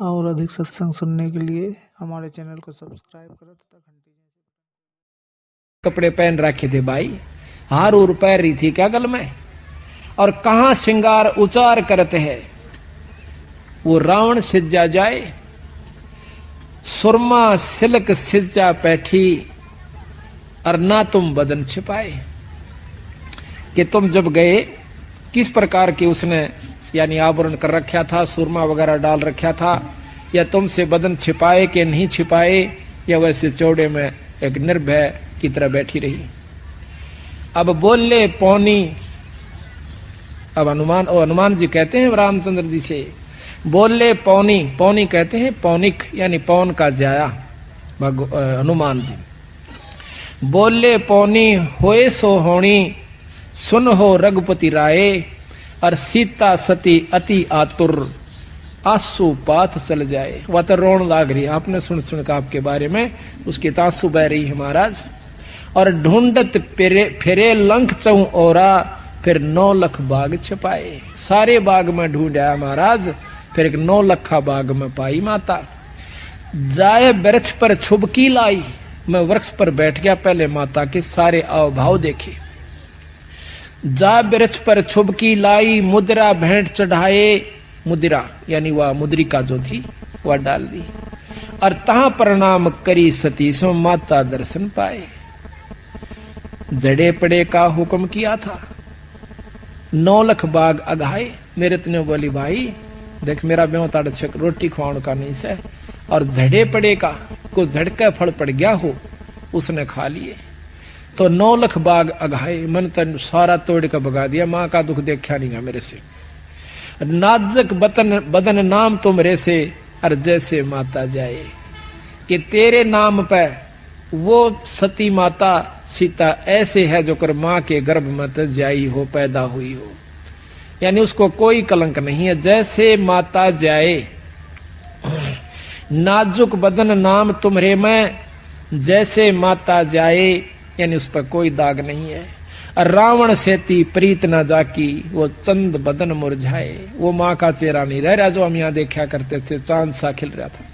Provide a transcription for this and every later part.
और अधिक सत्संग सुनने के लिए हमारे चैनल को सब्सक्राइब करें तथा घंटी कपड़े पहन रखे थे भाई, हार उर पैर रही थी क्या गल में, और कहां श्रृंगार उचार करते हैं। वो रावण सिज्जा जाए, सुरमा सिलक सिज्जा बैठी, और ना तुम बदन छिपाए। कि तुम जब गए किस प्रकार के उसने यानी आवरण कर रखा था, सुरमा वगैरह डाल रखा था, या तुमसे बदन छिपाए कि नहीं छिपाए, या वैसे चौड़े में एक निर्भय की तरह बैठी रही। अब बोले पौनी, अब हनुमान जी कहते हैं रामचंद्र जी से, बोले पौनी, पौनी कहते हैं पौनिक यानी पौन का जाया हनुमान जी। बोले पौनी होए सो होनी, सुन हो रघुपति राय, और सीता सती अति आतुर, आंसू पाथ चल जाए। वह तो रोन लाग रही, आपने सुन का आपके बारे में उसकी आंसू बह रही है महाराज। और ढूंढत फिरे लंक चऊ ओरा, फिर 9 लाख बाग छपाए। सारे बाग में ढूंढा महाराज, फिर एक 9 लाख बाग में पाई माता। जाए वृक्ष पर छुबकी लाई, मैं वृक्ष पर बैठ गया, पहले माता के सारे आव भाव देखे। जा वृक्ष पर छुबकी लाई, मुद्रा भेंट चढ़ाए, मुद्रा यानी वह मुद्रिका जो थी वह डाल दी, और तहां प्रणाम करी सती, सो माता दर्शन पाए। जड़े पड़े का हुक्म किया था, 9 लाख बाग अघाए। मेरे तने बोली भाई देख मेरा ब्यों ताड़ छक रोटी खुआने का नहीं से, और झड़े पड़े का को झड़का फल पड़ गया हो उसने खा लिए, तो 9 लाख बाग अघाए। मन तन सारा तोड़ कर भगा दिया, मां का दुख देखा नहीं मेरे से। नाजक बदन नाम तुमरे से, और जैसे माता जाए। कि तेरे नाम पे वो सती माता सीता ऐसे है जो कर मां के गर्भ में तो जाई हो, पैदा हुई हो, यानी उसको कोई कलंक नहीं है। जैसे माता जाए, नाजुक बदन नाम तुम्हारे में, जैसे माता जाए, यानी उस पर कोई दाग नहीं है। रावण सेती प्रीत न जाकी, वो चंद बदन मुरझाए। वो मां का चेहरा नहीं रह रहा जो हम यहां देखा करते थे, चांद सा खिल रहा था।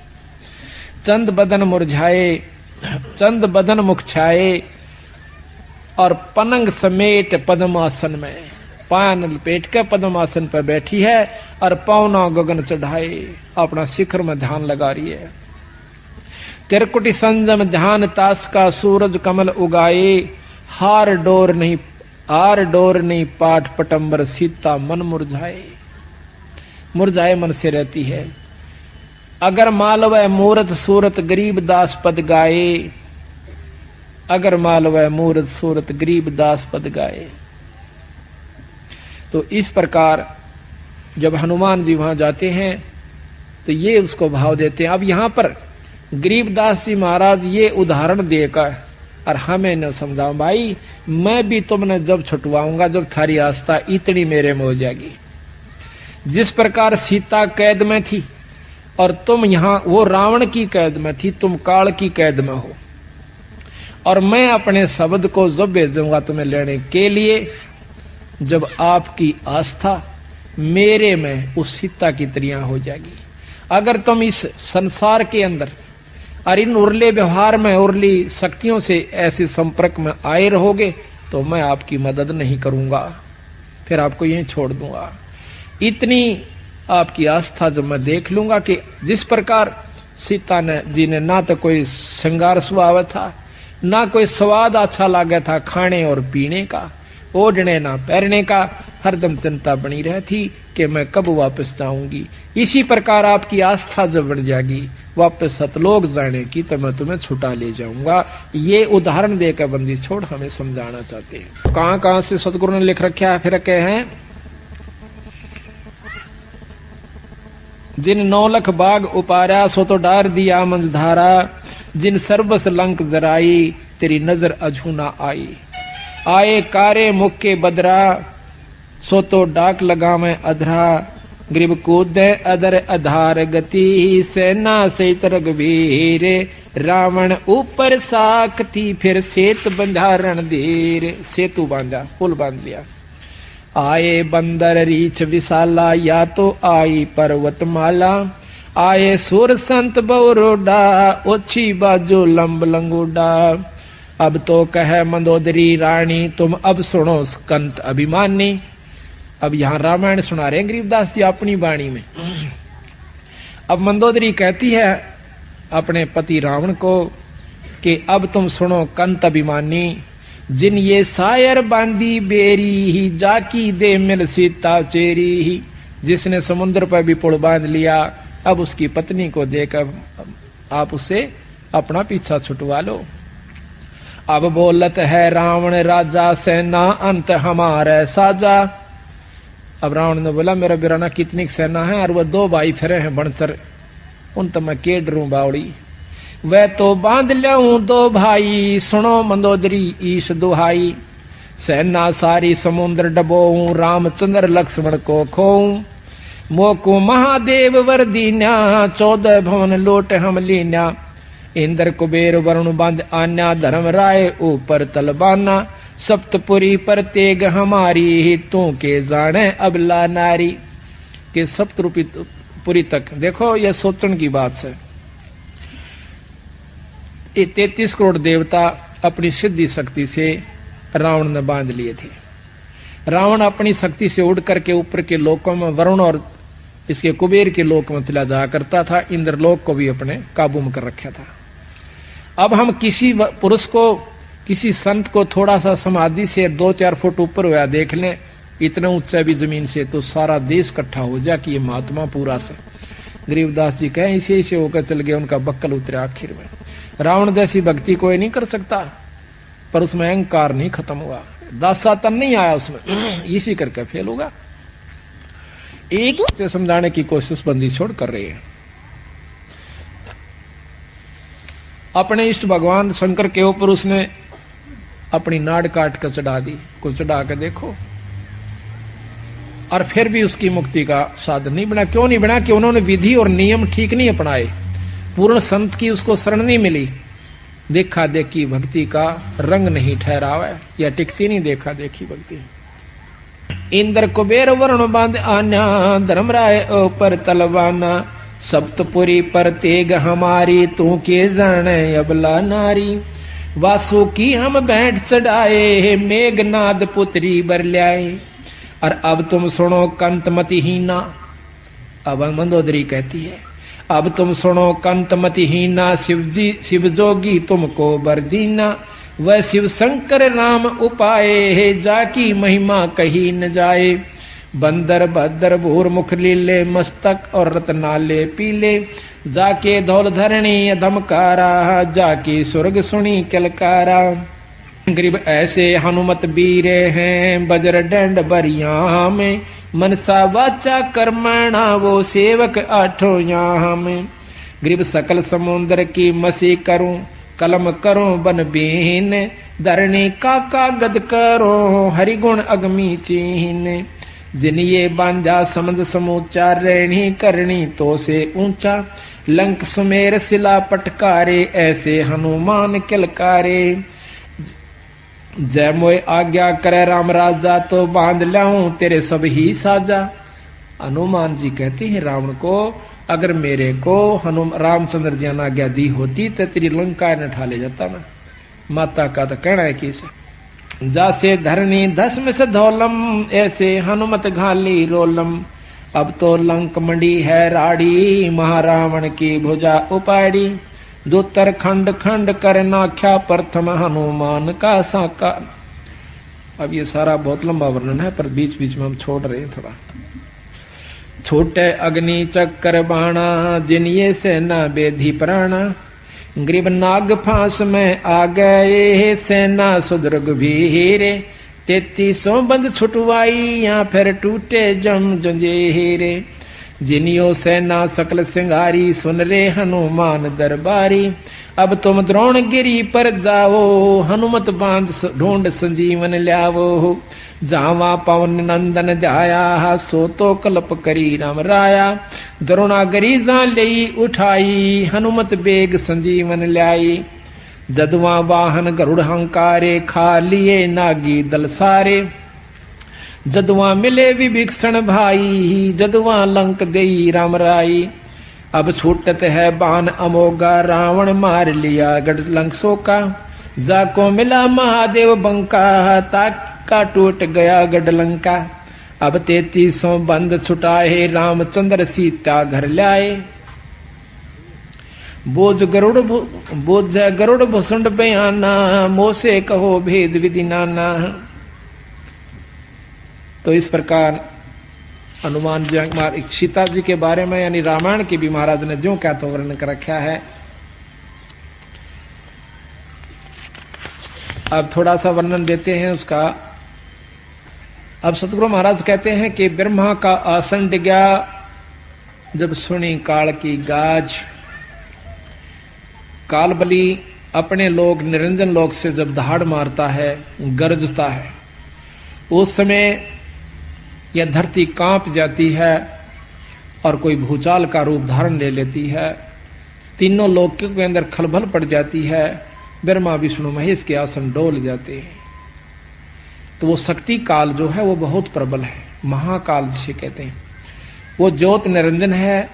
चंद बदन मुरझाए, चंद बदन मुख छाए, और पनंग समेट पद्मासन में, पान लपेट के पद्मासन पर बैठी है, और पौना गगन चढ़ाए अपना शिखर में ध्यान लगा रही है। तिरकुटी संजम ध्यान तास का, सूरज कमल उगाए, हार डोर नहीं पाठ पटंबर, सीता मन मुरझाए। मुरझाए मन से रहती है। अगर मालवय मूरत सूरत गरीब दास पद गाए, अगर मालवय मूरत सूरत गरीब दास पद गाए। तो इस प्रकार जब हनुमान जी वहां जाते हैं तो ये उसको भाव देते हैं। अब यहां पर गरीबदास जी महाराज ये उदाहरण देकर और हमें न समझाओ भाई, मैं भी तुमने जब छुटवाऊंगा जब थारी आस्था इतनी मेरे में हो जाएगी। जिस प्रकार सीता कैद में थी और तुम यहां वो रावण की कैद में थी, तुम काल की कैद में हो, और मैं अपने शब्द को जब भेजूंगा तुम्हें लेने के लिए, जब आपकी आस्था मेरे में उस सीता की तरह हो जाएगी। अगर तुम इस संसार के अंदर और इन उर्ले व्यवहार में उर्ली शक्तियों से ऐसे संपर्क में आए रहोगे तो मैं आपकी मदद नहीं करूंगा, फिर आपको यहीं छोड़ दूंगा। इतनी आपकी आस्था जब मैं देख लूंगा कि जिस प्रकार सीता ने जी ने ना तो कोई श्रृंगार स्वभाव था, ना कोई स्वाद अच्छा लगा था खाने और पीने का, ओढ़ने ना पहनने का, हरदम चिंता बनी रहती कि मैं कब वापस जाऊंगी। इसी प्रकार आपकी आस्था जब बढ़ जाएगी वापस सतलोक जाने की, तो मैं तुम्हें छुटा ले जाऊंगा। ये उदाहरण देकर बंदी छोड़ हमें समझाना चाहते हैं। कहां कहां से सतगुरु ने लिख रखा है, फिर कहे हैं जिन 9 लाख बाग उपारा, सो तो डार दिया मंझधारा, जिन सर्वस लंक जराई, तेरी नजर अझू ना आई। आए कारे मुख के बदरा, सो तो डाक लगा मैं अधरा, ग्रीब कूद अदर आधार गति, सेना से रघुवीर, रावण ऊपर साख थी, फिर सेत बंधारण देर। सेतु बांधा, पुल बांध लिया। आए बंदर रीछ विशाला, या तो आई पर्वतमाला, आए सुर संत बहुरोडा ओछी बाजो लंब लंगोडा। अब तो कह मंदोदरी रानी तुम अब सुनो कंत अभिमानी। अब यहां रामायण सुना रहे गरीबदास जी अपनी वाणी में। अब मंदोदरी कहती है अपने पति रावण को कि अब तुम सुनो कंत अभिमानी। जिन ये सायर बांधी बेरी ही जाकी दे मिल सीता चेरी ही। जिसने समुद्र पर भी पुल बांध लिया अब उसकी पत्नी को देकर आप उसे अपना पीछा छुटवा लो। अब बोलत है रावण राजा सेना अंत हमारे साजा। अब रावण ने बोला मेरा बिराना कितनी सेना है और वह 2 भाई फिरे हैं बनचर उन तो मैं के डरूं बावड़ी। वह तो बांध लियाऊं 2 भाई सुनो मंदोदरी ईश दुहाई। सेना सारी समुद्र डबोऊं रामचंद्र लक्ष्मण को खोऊं। मोको महादेव वर दीन्या 14 भवन लोट हम लीन्या। इंद्र कुबेर वरुण बांध आन्या धर्म राय ऊपर तलबाना। सप्तपुरी पर तेग हमारी तू के जाने अबला नारी। के सप्तपुरी तक देखो यह सोचने की बात है। 33 करोड़ देवता अपनी सिद्धि शक्ति से रावण ने बांध लिए थे। रावण अपनी शक्ति से उड़ करके ऊपर के लोकों में वरुण और इसके कुबेर के लोक में चला जाया करता था। इंद्रलोक को भी अपने काबू में कर रखा था। अब हम किसी पुरुष को किसी संत को थोड़ा सा समाधि से 2-4 फुट ऊपर हुआ देख लें इतना ऊंचा भी जमीन से तो सारा देश इकट्ठा हो जाए कि ये महात्मा पूरा से। गरीबदास जी कहें इसे इसे होकर चल गए उनका बक्कल उतरे आखिर में। रावण जैसी भक्ति कोई नहीं कर सकता पर उसमें अहंकार नहीं खत्म हुआ। दासातन नहीं आया उसमें इसी करके फेल होगा। एक से समझाने की कोशिश बंदी छोड़ कर रही है। अपने इष्ट भगवान शंकर के ऊपर उसने अपनी नाड़ काट कर चढ़ा दी। को चढ़ा कर देखो और फिर भी उसकी मुक्ति का साधन नहीं बना। क्यों नहीं बना कि उन्होंने विधि और नियम ठीक नहीं अपनाए। पूर्ण संत की उसको शरण नहीं मिली। देखा देखी भक्ति का रंग नहीं ठहरावा है या टिकती नहीं देखा देखी भक्ति। इंद्र कुबेर वरुण बांध आन्या धर्मराय ऊपर तलवाना। सप्तपुरी पर तेग हमारी तू के जाने अबला नारी। वासु की हम भेंट चढ़ाए मेघनाद पुत्री बर ल्याए। और अब तुम सुनो कंतमतिहीना। अब मंदोदरी कहती है अब तुम सुनो कंतमतिहीना। शिव जोगी तुमको बर दीना। वह शिव शंकर राम उपाए जाकी महिमा कही न जाए। बंदर भद्र भूर मुख लीले मस्तक और रत्नाले पीले। जाके धौल धरणी धमकारा जाके स्वर्ग सुनी कलकारा। गरीब ऐसे हनुमत बीरे हैं बजर डंड बरिया में। मनसा वाचा कर्मणा वो सेवक आठों यहाँ में। गरीब सकल समुद्र की मसी करूं कलम करूं बन बीन। धरणी का गद करो हरिगुण अगमी चीन। जिन ये बांझा समझ समूचा रहनी करनी तो से ऊंचा। लंक सुमेर सिला पटकारे ऐसे हनुमान किलकारे। जय मोय आज्ञा करे राम राजा तो बांध लाऊं तेरे सब ही साजा। हनुमान जी कहते हैं रावण को अगर मेरे को रामचंद्र जी ने आज्ञा दी होती तो तेरी लंका न ठा ले जाता मैं। माता का तो कहना है कि जासे धरणी धस्म से धौलम ऐसे हनुमत घाली रोलम। अब तो लंक मंडी है राड़ी महारावण की भुजा उपाड़ी। दूतर खंड खंड कर नाख्या प्रथम हनुमान का साका। अब ये सारा बहुत लंबा वर्णन है पर बीच बीच में हम छोड़ रहे हैं थोड़ा। छोटे अग्नि चक्कर बाणा जिन ये सेना बेधी प्राणा। ग्रीब नाग फांस में आ गए सेना सुदर्ग भीरे। 3300 बंद छुटवाई या फिर टूटे जम जंजीरे। जिनियो सेना सकल सिंगारी सुन रे हनुमान दरबारी। अब तुम द्रोणगिरी पर जाओ हनुमत बांध ढूंढ संजीवन ल्यावो। जावा पवन नंदन ध्याया सो तो कल्प करी राम राया। द्रोणागिरी जा लई उठाई हनुमत बेग संजीवन ल्याई। जदवा वाहन गरुड़ हंकारे खा लिए नागी दल सारे। जदवा मिले विभीषण भाई जदवा लंक देई राम राई। अब छूटत है बाण अमोगा, रावण मार लिया गढ़ लंकसों का। जाको मिला महादेव बंका, ताका टूट गया गढ़ लंका। अब 3300 बंद छुटाए, रामचंद्र सीता घर लाए। बोझ गरुड़ भुसुंड बयाना, मोसे कहो भेद विधि नाना। तो इस प्रकार हनुमान जी सीता जी के बारे में यानी रामायण के भी महाराज ने जो क्या तो वर्णन कर रखा है। अब थोड़ा सा वर्णन देते हैं उसका। अब सतगुरु महाराज कहते हैं कि ब्रह्मा का आसन डिगा, जब सुनी काल की गाज। कालबली अपने लोग निरंजन लोक से जब दहाड़ मारता है, गरजता है, उस समय यह धरती कांप जाती है और कोई भूचाल का रूप धारण ले लेती है। तीनों लोकों के अंदर खलबल पड़ जाती है। ब्रह्मा विष्णु महेश के आसन डोल जाते हैं। तो वो शक्ति काल जो है वो बहुत प्रबल है, महाकाल जिसे कहते हैं। वो ज्योत निरंजन है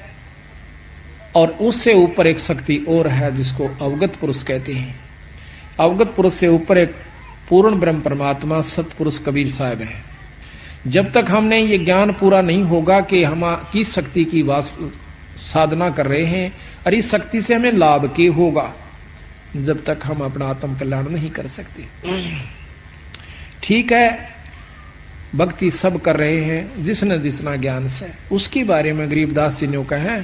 और उससे ऊपर एक शक्ति और है जिसको अवगत पुरुष कहते हैं। अवगत पुरुष से ऊपर एक पूर्ण ब्रह्म परमात्मा सतपुरुष कबीर साहब है। जब तक हमने ये ज्ञान पूरा नहीं होगा कि हम किस शक्ति की साधना कर रहे हैं और इस शक्ति से हमें लाभ क्या होगा, जब तक हम अपना आत्म कल्याण नहीं कर सकते। ठीक है, भक्ति सब कर रहे हैं जिसने जितना ज्ञान से, उसके बारे में गरीबदास जी ने कहा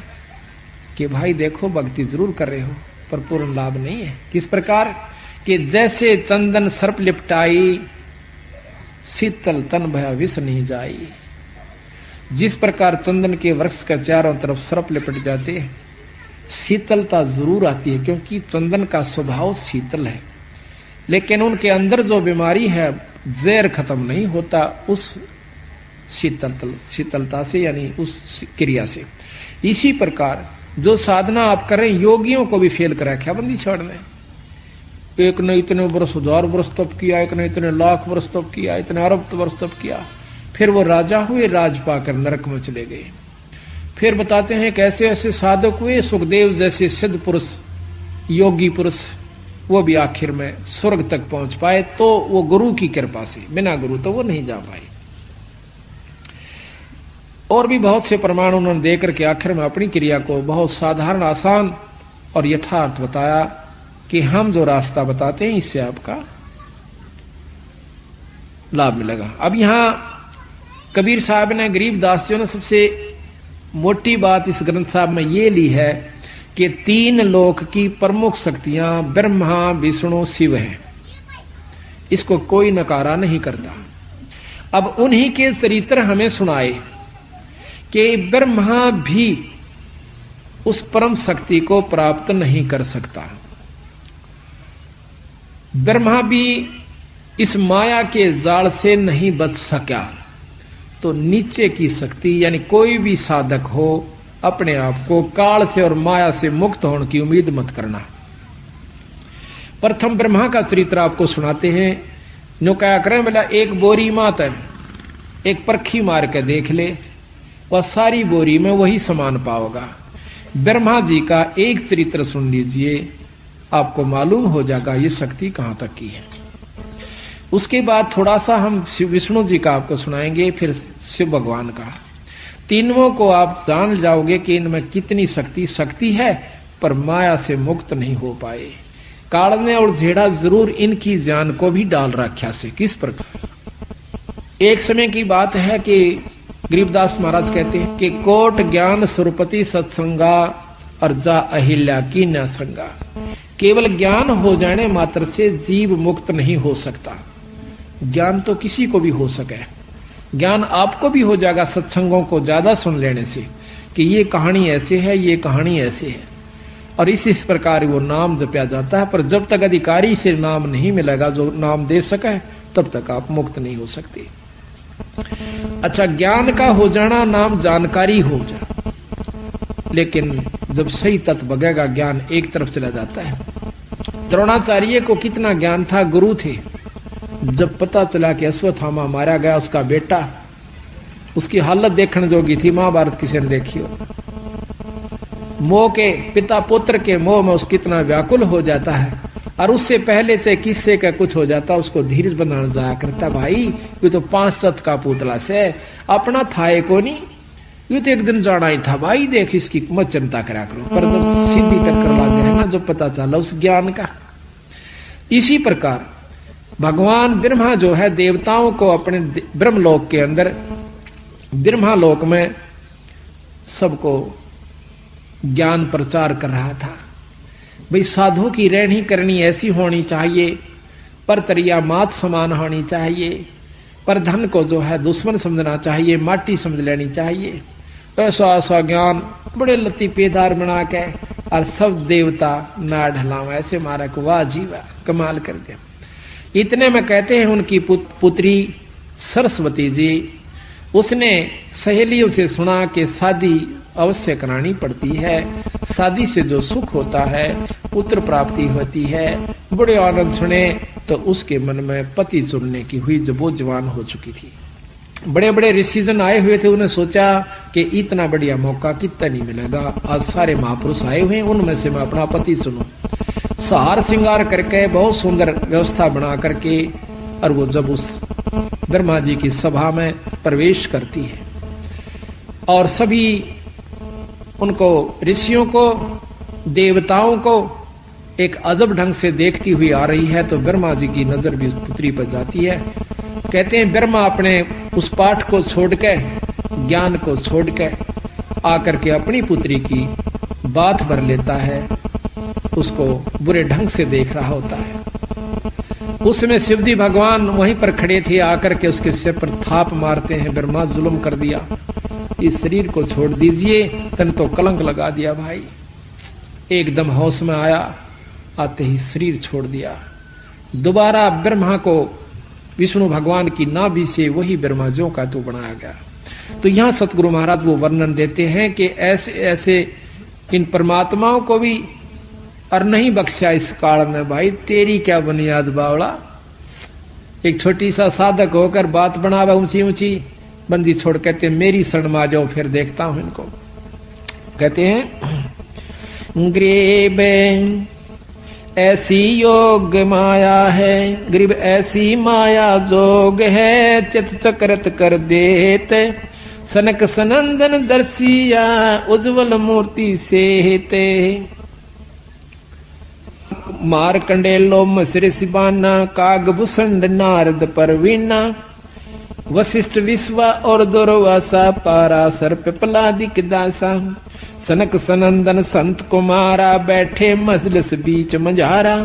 कि भाई देखो भक्ति जरूर कर रहे हो पर पूर्ण लाभ नहीं है। किस प्रकार कि जैसे चंदन सर्प लिपटाई, शीतल तन भय विष नहीं जाई। जिस प्रकार चंदन के वृक्ष के चारों तरफ सर्प लिपट जाते हैं, शीतलता जरूर आती है क्योंकि चंदन का स्वभाव शीतल है, लेकिन उनके अंदर जो बीमारी है जहर खत्म नहीं होता उस शीतलता से यानी उस क्रिया से। इसी प्रकार जो साधना आप करें, योगियों को भी फेल कर रखा बंदी छोड़ने। एक ने इतने वर्ष 1000 वर्ष तप किया, एक ने इतने लाख वर्ष तप किया, इतने अरब वर्ष तप किया, फिर वो राजा हुए, राज पाकर नरक में चले गए। फिर बताते हैं कैसे ऐसे साधक हुए, सुखदेव जैसे सिद्ध पुरुष, योगी पुरुष, वो भी आखिर में स्वर्ग तक पहुंच पाए। तो वो गुरु की कृपा से, बिना गुरु तो वो नहीं जा पाए। और भी बहुत से प्रमाण उन्होंने देकर के आखिर में अपनी क्रिया को बहुत साधारण, आसान और यथार्थ बताया कि हम जो रास्ता बताते हैं इससे आपका लाभ मिलेगा। अब यहां कबीर साहब ने, गरीबदास जी ने सबसे मोटी बात इस ग्रंथ साहब में ये ली है कि 3 लोक की प्रमुख शक्तियां ब्रह्मा विष्णु शिव हैं। इसको कोई नकारा नहीं करता। अब उन्हीं के चरित्र हमें सुनाए कि ब्रह्मा भी उस परम शक्ति को प्राप्त नहीं कर सकता। ब्रह्मा भी इस माया के जाल से नहीं बच सका। तो नीचे की शक्ति यानी कोई भी साधक हो, अपने आप को काल से और माया से मुक्त होने की उम्मीद मत करना। प्रथम ब्रह्मा का चरित्र आपको सुनाते हैं। जो क्या करें बोला, एक बोरी मात है, एक परखी मार के देख ले, वह सारी बोरी में वही समान पाओगा। ब्रह्मा जी का एक चरित्र सुन लीजिए, आपको मालूम हो जाएगा ये शक्ति कहां तक की है। उसके बाद थोड़ा सा हम विष्णु जी का आपको सुनाएंगे, फिर शिव भगवान का। तीनों को आप जान जाओगे कि इनमें कितनी शक्ति है, पर माया से मुक्त नहीं हो पाए। काल ने और झेड़ा जरूर इनकी जान को भी डाल रखा से। किस प्रकार? एक समय की बात है कि गरीबदास महाराज कहते हैं कि कोट ज्ञान सुरपति सत्संगा और जा अहिल्या की न संगा। केवल ज्ञान हो जाने मात्र से जीव मुक्त नहीं हो सकता। ज्ञान तो किसी को भी हो सके, ज्ञान आपको भी हो जाएगा सत्संगों को ज्यादा सुन लेने से कि ये कहानी ऐसे है, ये कहानी ऐसे है, और इस प्रकार वो नाम जपया जाता है। पर जब तक अधिकारी से नाम नहीं मिलेगा जो नाम दे सके, तब तक आप मुक्त नहीं हो सकते। अच्छा, ज्ञान का हो जाना नाम जानकारी हो जा, लेकिन जब सही तत्व बगेगा ज्ञान एक तरफ चला जाता है। द्रोणाचार्य को कितना ज्ञान था, गुरु थे। जब पता चला कि अश्वत्थामा मारा गया, उसका बेटा, उसकी हालत देखने जोगी थी, महाभारत किसी ने देखी हो। मोह के पिता पुत्र के मोह में उसको इतना व्याकुल हो जाता है, और उससे पहले चाहे किससे का कुछ हो जाता उसको धीरज बनाना जाया करता। भाई ये तो 5 तत्व का पुतला से अपना था को नहीं, ये तो एक दिन जाना ही था भाई, देख इसकी मत चिंता करा करो। पर जब सीधी टक्कर लग गया ना, जो पता चला उस ज्ञान का। इसी प्रकार भगवान ब्रह्मा जो है देवताओं को अपने ब्रह्मलोक के अंदर, ब्रह्मालोक में सबको ज्ञान प्रचार कर रहा था। भाई साधु की रहनी करनी ऐसी होनी चाहिए, पर तरिया मात समान होनी चाहिए, पर धन को जो है दुश्मन समझना चाहिए, माटी समझ लेनी चाहिए। ऐसा ऐसा ज्ञान बड़े लतीफेदार बना के और सब देवता ना ढलावा, ऐसे मारा को वाह जी वाह, कमाल कर दिया। इतने में कहते हैं उनकी पुत्री सरस्वती जी, उसने सहेलियों से सुना कि शादी अवश्य करानी पड़ती है, शादी से जो सुख होता है, पुत्र प्राप्ति होती है। बड़े आनंद सुने तो उसके मन में पति चुनने की हुई, जब वो जवान हो चुकी थी। बड़े बड़े ऋषिजन आए हुए थे, उन्हें सोचा कि इतना बढ़िया मौका कितना नहीं मिलेगा, आज सारे महापुरुष आए हुए हैं, उनमें से मैं अपना पति चुनूं। सहार श्रृंगार करके बहुत सुंदर व्यवस्था बना करके, और वो जब उस ब्रह्मा जी की सभा में प्रवेश करती है और सभी उनको ऋषियों को देवताओं को एक अजब ढंग से देखती हुई आ रही है, तो ब्रह्मा जी की नजर भी उस पुत्री पर जाती है। कहते हैं ब्रह्मा अपने उस पाठ को छोड़ के, ज्ञान को छोड़ के आकर के अपनी पुत्री की बात भर लेता है, उसको बुरे ढंग से देख रहा होता है। उसमें शिवजी भगवान वहीं पर खड़े थे, आकर के उसके सिर पर थाप मारते हैं, ब्रह्मा जुल्म कर दिया, इस शरीर को छोड़ दीजिए, तन तो कलंक लगा दिया भाई। एकदम होश में आया, आते ही शरीर छोड़ दिया। दोबारा ब्रह्मा को विष्णु भगवान की नाभि से वही ब्रह्मा जो का तो बनाया गया। तो यहाँ सतगुरु महाराज वो वर्णन देते हैं कि ऐसे ऐसे इन परमात्माओं को भी और नहीं बख्शा इस काल में। भाई तेरी क्या बुनियाद बावड़ा, एक छोटी सा साधक होकर बात बनावा ऊंची ऊंची, बंदी छोड़ कहते मेरी शरण में आ जाओ, फिर देखता हूं इनको। कहते हैं ग्रीब ऐसी योग माया है, ग्रीब ऐसी माया जोग है, चित चक्रत कर देते सनक सनंदन दर्शिया उज्जवल मूर्ति से हेते। मार कंडेलो मसरे सिबाना काग भूषण नारद परवीना, वशिष्ठ विश्वा और दुर्वासा पारा सर्प पलादिक दासा। सनक सनंदन संत कुमारा बैठे मजलिस बीच मझारा,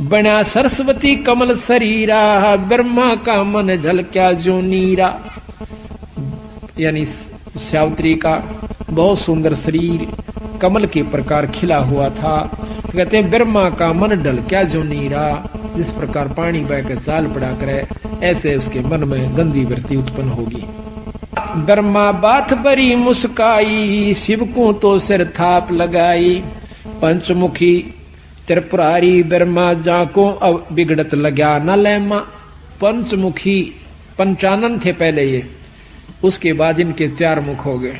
बना सरस्वती कमल शरीरा, ब्रह्मा का मन झलक्या जो नीरा। यानी सावित्री का बहुत सुंदर शरीर कमल के प्रकार खिला हुआ था। कहते हैं ब्रह्मा का मन ढल क्या जो नीरा, जिस प्रकार पानी बहकर चाल पड़ा करे, ऐसे उसके मन में गंदी वृत्ति उत्पन्न होगी। ब्रह्मा बात बरी मुस्काई, शिव को तो सिर थाप लगाई। पंचमुखी त्रिपुरारी ब्रह्मा जाको अब बिगड़त लगा न लेमा। पंचमुखी पंचानन थे पहले ये, उसके बाद इनके 4 मुख हो गए।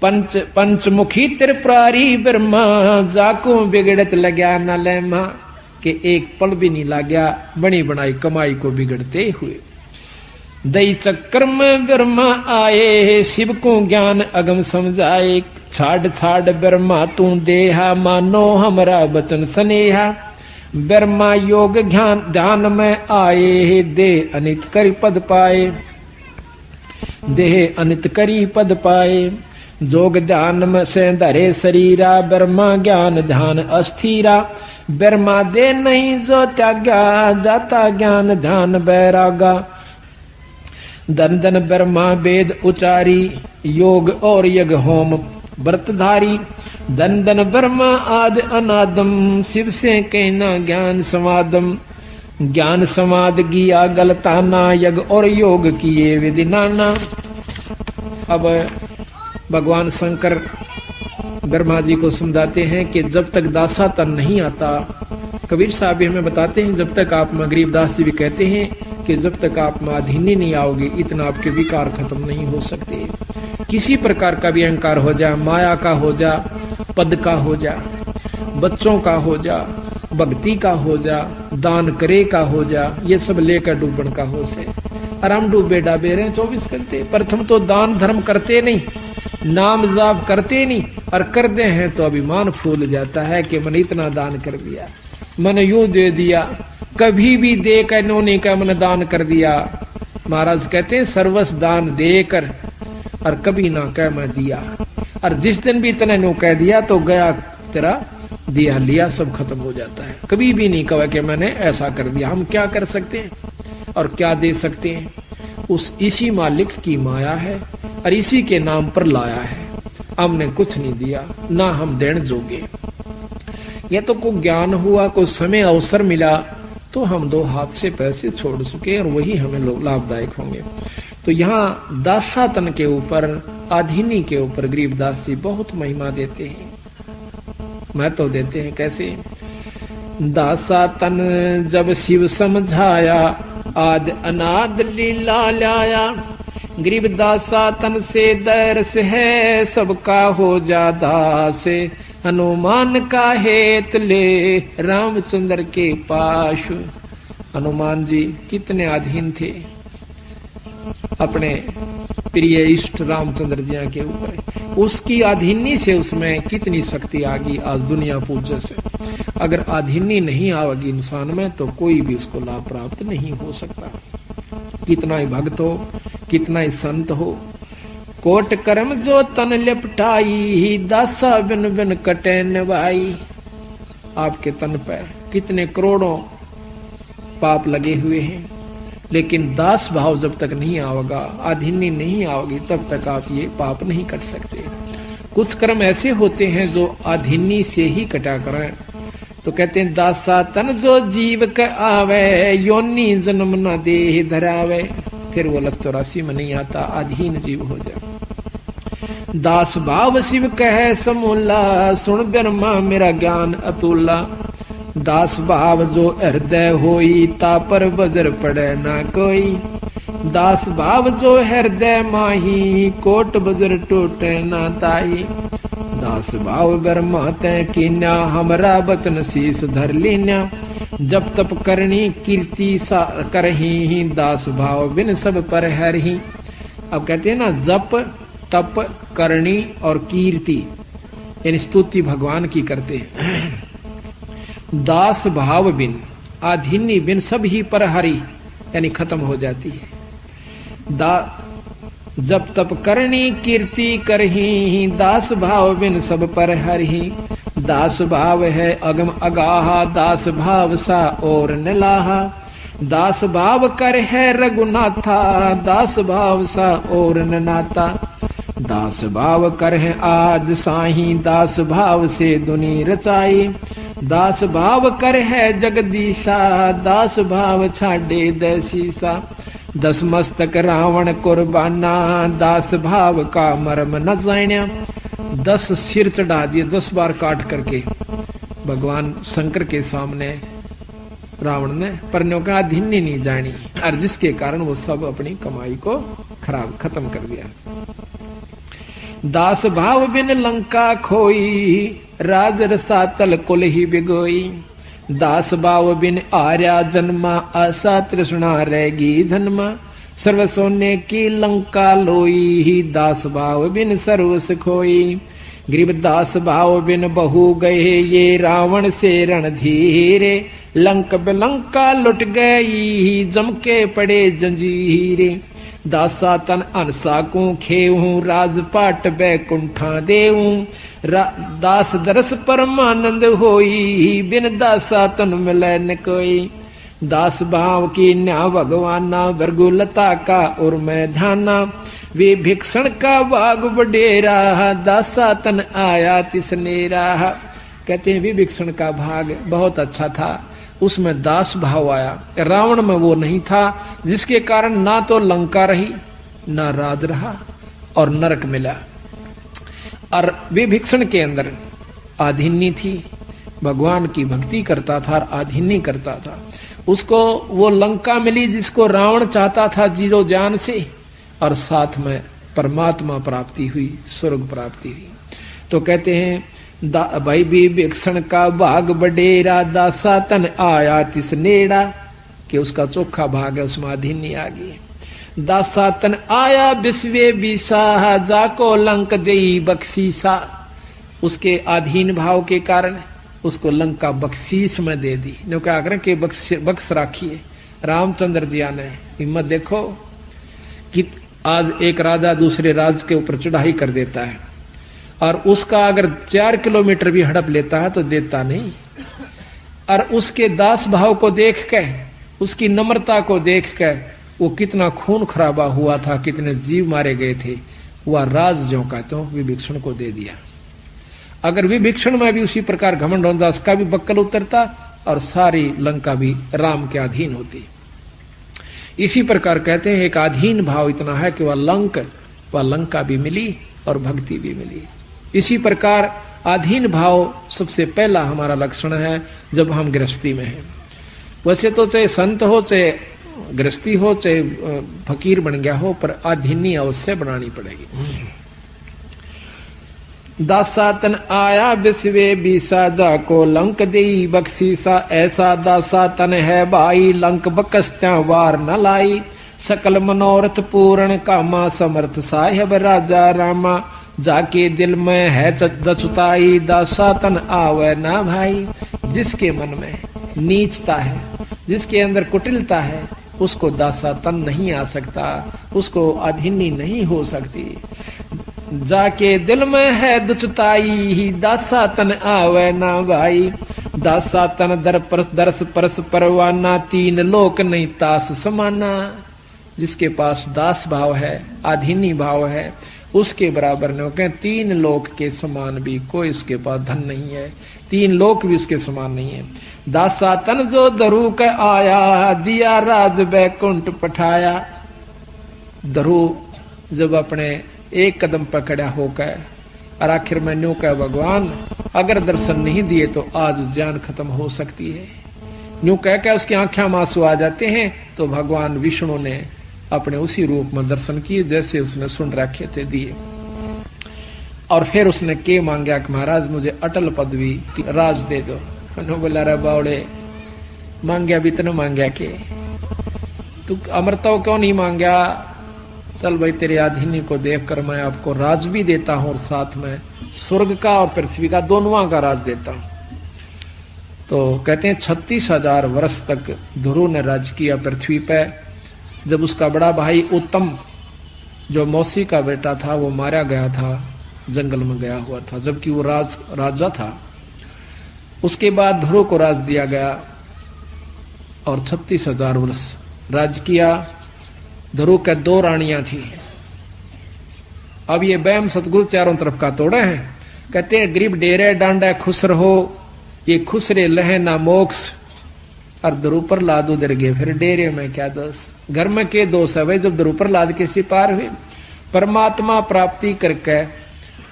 पंचमुखी त्रिपुरारी ब्रह्मा जाको बिगड़त लगा न लेमा, के एक पल भी नहीं लाग्या बनी बनाई कमाई को बिगड़ते हुए। दई चक्कर में ब्रह्मा आए, शिव को ज्ञान अगम समझाए। छाड़ छाड़ ब्रह्मा तू देहा, मानो हमरा बचन स्नेहा। ब्रह्मा योग ध्यान में आए, दे अनित करी पद पाए। देह अनित करी पद पाए, जोग ध्यान में से धरे शरीरा। ब्रह्मा ज्ञान ध्यान अस्थिरा, ब्रह्मा दे नहीं जो त्यागा। जाता ज्ञान ध्यान बैरागा। धन धन ब्रह्मा वेद उचारी, योग और यज्ञ होम व्रतधारी। धन धन ब्रह्मा आदि अनादम, शिव से कहना ज्ञान समादम। ज्ञान समाद किया गलताना, यज्ञ और योग किए विधि नाना। अब भगवान शंकर ब्रह्मा जी को समझाते हैं कि जब तक दासा तन नहीं आता, कबीर साहब भी हमें बताते हैं, जब तक आप में, गरीबदास जी भी कहते हैं कि जब तक आप में अधीनी नहीं आओगे, इतना आपके विकार खत्म नहीं हो सकते। किसी प्रकार का भी अहंकार हो जा, माया का हो जा, पद का हो जा, बच्चों का हो जा, भक्ति का हो जा, दान करे का हो जा, ये सब लेकर डूबन का हो से। और हम डूबे डाबे रहे 24 घंटे। प्रथम तो दान धर्म करते नहीं, नाम जाप करते नहीं, और करते हैं तो अभिमान फूल जाता है कि मैंने इतना दान कर दिया, मैंने यूं दे दिया, कभी भी दे कर इन्होंने का मैंने दान कर दिया। महाराज कहते हैं सर्वस्व दान देकर और कभी ना कह मैं दिया, और जिस दिन भी तने नो कह दिया तो गया तेरा दिया लिया सब खत्म हो जाता है। कभी भी नहीं कहा कि मैंने ऐसा कर दिया। हम क्या कर सकते हैं और क्या दे सकते हैं? उस इसी मालिक की माया है और इसी के नाम पर लाया है। हमने कुछ नहीं दिया, ना हम देने जोगे। ये तो कोई ज्ञान हुआ, कोई समय अवसर मिला तो हम दो हाथ से पैसे छोड़ सके और वही हमें लाभदायक होंगे। तो यहाँ दासातन के ऊपर, आधीनी के ऊपर गरीबदास जी बहुत महिमा देते हैं, महत्व देते हैं। कैसे? दासातन जब शिव समझाया, आद अनाद लीला लाया। गरीबदासा तन से दरस है, सबका हो जा दास। हनुमान का हेत ले, रामचंद्र के पास। हनुमान जी कितने अधीन थे अपने प्रिय इष्ट रामचंद्र जी के ऊपर। उसकी अधीनी से उसमें कितनी शक्ति आ गई आज दुनिया पूज्य से। अगर अधीनी नहीं आवेगी इंसान में तो कोई भी उसको लाभ प्राप्त नहीं हो सकता। कितना ही भक्त हो, कितना ही संत हो, कोट कर्म जो तन लिपटाई, दासा बिन बिन कटे निभाई। आपके तन पर कितने करोड़ों पाप लगे हुए हैं, लेकिन दास भाव जब तक नहीं आवेगा, अधीनी नहीं आवेगी, तब तक आप ये पाप नहीं कट सकते। कुछ कर्म ऐसे होते हैं जो अधीनी से ही कटा करें। तो कहते हैं दासा तन जो जीव का आवे, योनि जन्म न देह धरावे। फिर वो लग 84 में नहीं आता, अधीन जीव हो जाए। दास भाव शिव कहे समूला, सुन ब्रह्मा मेरा ज्ञान अतुला। दास भाव जो हृदय होई, ता पर बजर पड़े ना कोई। दास भाव जो हृदय माही, कोट बजर टूटे ना ताही। दास भाव ब्रह्मा तै कीन्या, हमरा बचन शीस धर लीन्या। जब तप करनी कीर्ति सा करही, दास भाव बिन सब पर हरही। अब कहते हैं ना, जप तप करनी और कीर्ति, यानी स्तुति भगवान की करते हैं। दास भाव बिन, आधीनी बिन सब ही पर हरी, यानी खत्म हो जाती है। जब तप करनी कीर्ति करही, दास भाव बिन सब पर हरही। दास भाव है अगम अगाहा, दास भाव सा और नलाहा। दास भाव कर है रघुनाथा, दास भाव सा और न नाता। दास भाव कर है आज साही, दास भाव से दुनी रचाई। दास भाव कर है जगदीशा, दास भाव छाड़े दैसीसा। 10 मस्तक रावण कुर्बाना, दास भाव का मर्म न जान्या। 10 सिर चढ़ा दिए, 10 बार काट करके भगवान शंकर के सामने रावण ने, पर का अधीनी नहीं जानी, और जिसके कारण वो सब अपनी कमाई को खत्म कर दिया। दास भाव बिन लंका खोई, राज रसातल कुल ही बिगोई। दास भाव बिन आर्या जन्मा, आशा तृष्णा रहेगी धनमा। सर्व सोने की लंका लोई, दास भाव बिन सर्व खोई। गरीब दास भाव बिन बहु गए, ये रावण से रणधीरे। लंक बिलंका लुट गई, जम के पड़े जंजीरे। दासा तन अनसा को खेऊ, राजपाट बैकुंठा देऊ। दास दरस परमानंद होई, बिन दासा तन मिले न कोई। दास भाव की न्या भगवाना, भृगुलता का उर में ध्याना। वे भिक्षण का बाग बडेरा, दासा तन आया तिसनेरा। कहते हैं विभीषण का भाग बहुत अच्छा था, उसमें दास भाव आया। रावण में वो नहीं था, जिसके कारण ना तो लंका रही, ना राज रहा और नरक मिला। और विभीषण के अंदर आधीनी थी, भगवान की भक्ति करता था और आधीनी करता था। उसको वो लंका मिली जिसको रावण चाहता था जीरो जान से, और साथ में परमात्मा प्राप्ति हुई, स्वर्ग प्राप्ति हुई। तो कहते हैं भाई विभीषण का भाग बडेरा, दासा तन आया तिस नेड़ा, कि उसका चोखा भाग है, उसमें अधीनी आ गई। दासा तन आया विश्वे बीसा, जाको लंक देई बख्शीसा, उसके अधीन भाव के कारण उसको लंका बख्शीश में दे दी। नो क्या करें कि बख्श राखिए रामचंद्र जी ने। हिम्मत देखो कि आज एक राजा दूसरे राज के ऊपर चढ़ाई कर देता है और उसका अगर 4 किलोमीटर भी हड़प लेता है तो देता नहीं, और उसके दास भाव को देख के, उसकी नम्रता को देख के, वो कितना खून खराबा हुआ था, कितने जीव मारे गए थे, वह राज जो का तो विभीषण को दे दिया। अगर विभीषण में भी उसी प्रकार घमंड होता, उसका भी बक्कल उतरता और सारी लंका भी राम के अधीन होती। इसी प्रकार कहते हैं एक अधीन भाव इतना है कि वह लंका भी मिली और भक्ति भी मिली। इसी प्रकार अधीन भाव सबसे पहला हमारा लक्षण है जब हम गृहस्थी में हैं। वैसे तो चाहे संत हो, चाहे गृहस्थी हो, चाहे फकीर बन गया हो, पर अधीनी अवश्य बनानी पड़ेगी। दासा तन आया विश्वे बीसा, जाको लंक देई बख्शीसा, ऐसा दासा तन है भाई, लंक बकस्त्या वार न लाई, सकल मनोरथ पूर्ण कामा, समर्थ साहेब राजा रामा, जाके दिल में है दचुताई, दासा तन आवे ना भाई। जिसके मन में नीचता है, जिसके अंदर कुटिलता है, उसको दासा तन नहीं आ सकता, उसको अधीनी नहीं हो सकती। जाके दिल में है दुचताई, दासा तन आवे ना भाई, दासा तन दरस परस परवाना, तीन लोक नहीं तास समाना। जिसके पास दास भाव है, अधीनी भाव है, उसके बराबर न कहें, 3 लोक के समान भी कोई उसके पास धन नहीं है, 3 लोक भी उसके समान नहीं है। दासा तन जो धरू का आया, दिया राज बैकुंठ पठाया। धरू जब अपने एक कदम पकड़ा होकर और आखिर में न्यू कह भगवान अगर दर्शन नहीं दिए तो आज जान खत्म हो सकती है, न्यू कह के उसकी आंखें में आंसू आ जाते हैं, तो भगवान विष्णु ने अपने उसी रूप में दर्शन किए जैसे उसने सुन रखे थे, दिए। और फिर उसने के मांगा कि महाराज मुझे अटल पदवी राज दे दो। बोला रे बावड़े, मांगया भी तो मांगया के तू अमरता क्यों नहीं मांगया? चल भाई तेरे अधीनी को देखकर मैं आपको राज भी देता हूं और साथ में स्वर्ग का और पृथ्वी का दोनों का राज देता हूं। तो कहते हैं 36,000 वर्ष तक ध्रुव ने राज किया पृथ्वी पे। जब उसका बड़ा भाई उत्तम जो मौसी का बेटा था वो मारा गया था, जंगल में गया हुआ था, जबकि वो राजा था। उसके बाद ध्रुव को राज दिया गया और 36,000 वर्ष राज किया। ध्रुव के 2 रानियां थी। अब ये बैम सतगुरु चारों तरफ का तोड़े हैं। कहते हैं गरीब डेरे डांडा खुश रहो, ये खुश रे लहे ना मोक्ष। और ध्रुव पर लाद उधर गए, फिर डेरे में क्या दोष, घर में के दोष है भाई। जब ध्रुव पर लाद के सिपार हुए, परमात्मा प्राप्ति करके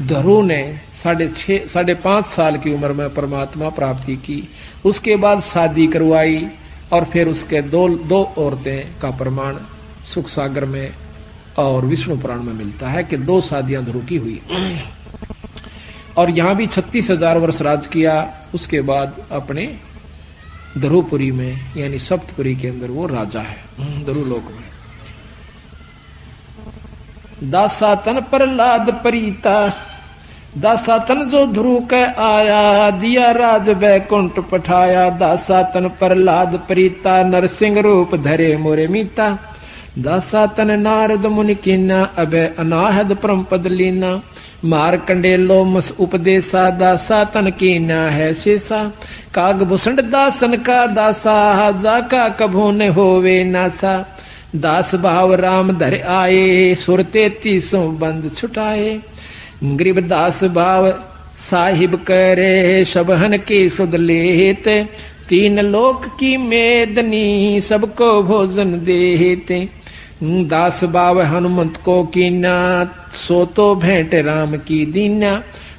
ध्रुव ने 5.5 साल की उम्र में परमात्मा प्राप्ति की। उसके बाद शादी करवाई और फिर उसके दो औरतें का प्रमाण सुख सागर में और विष्णु पुराण में मिलता है कि 2 शादियां ध्रुव की हुई। और यहां भी 36,000 वर्ष राज किया। उसके बाद अपने ध्रुवपुरी में यानी सप्तपुरी के अंदर वो राजा है ध्रुवलोक में। दासातन प्रहलाद परीता, दासातन जो ध्रुव के आया, दिया राज बैकुंठ पठाया। दासातन प्रहलाद परीता, नरसिंह रूप धरे मोरे मीता। दासातन नारद मुनि कीना, अभय अनाहद परम पद लीना। मार कंडेलो मस उपदेशा, दासातन कीना है शेषा। काग भूषण दासन का दासा, जाका कभू न होवे नासा। दास भाव राम धर आए, सुर 33 बंद छुटाए। गरीब दास भाव साहिब करे, सबहन के सुध लेत। 3 लोक की मेदनी, सबको भोजन देते। दास भाव हनुमंत को कीना, सो तो भेंट राम की दीना।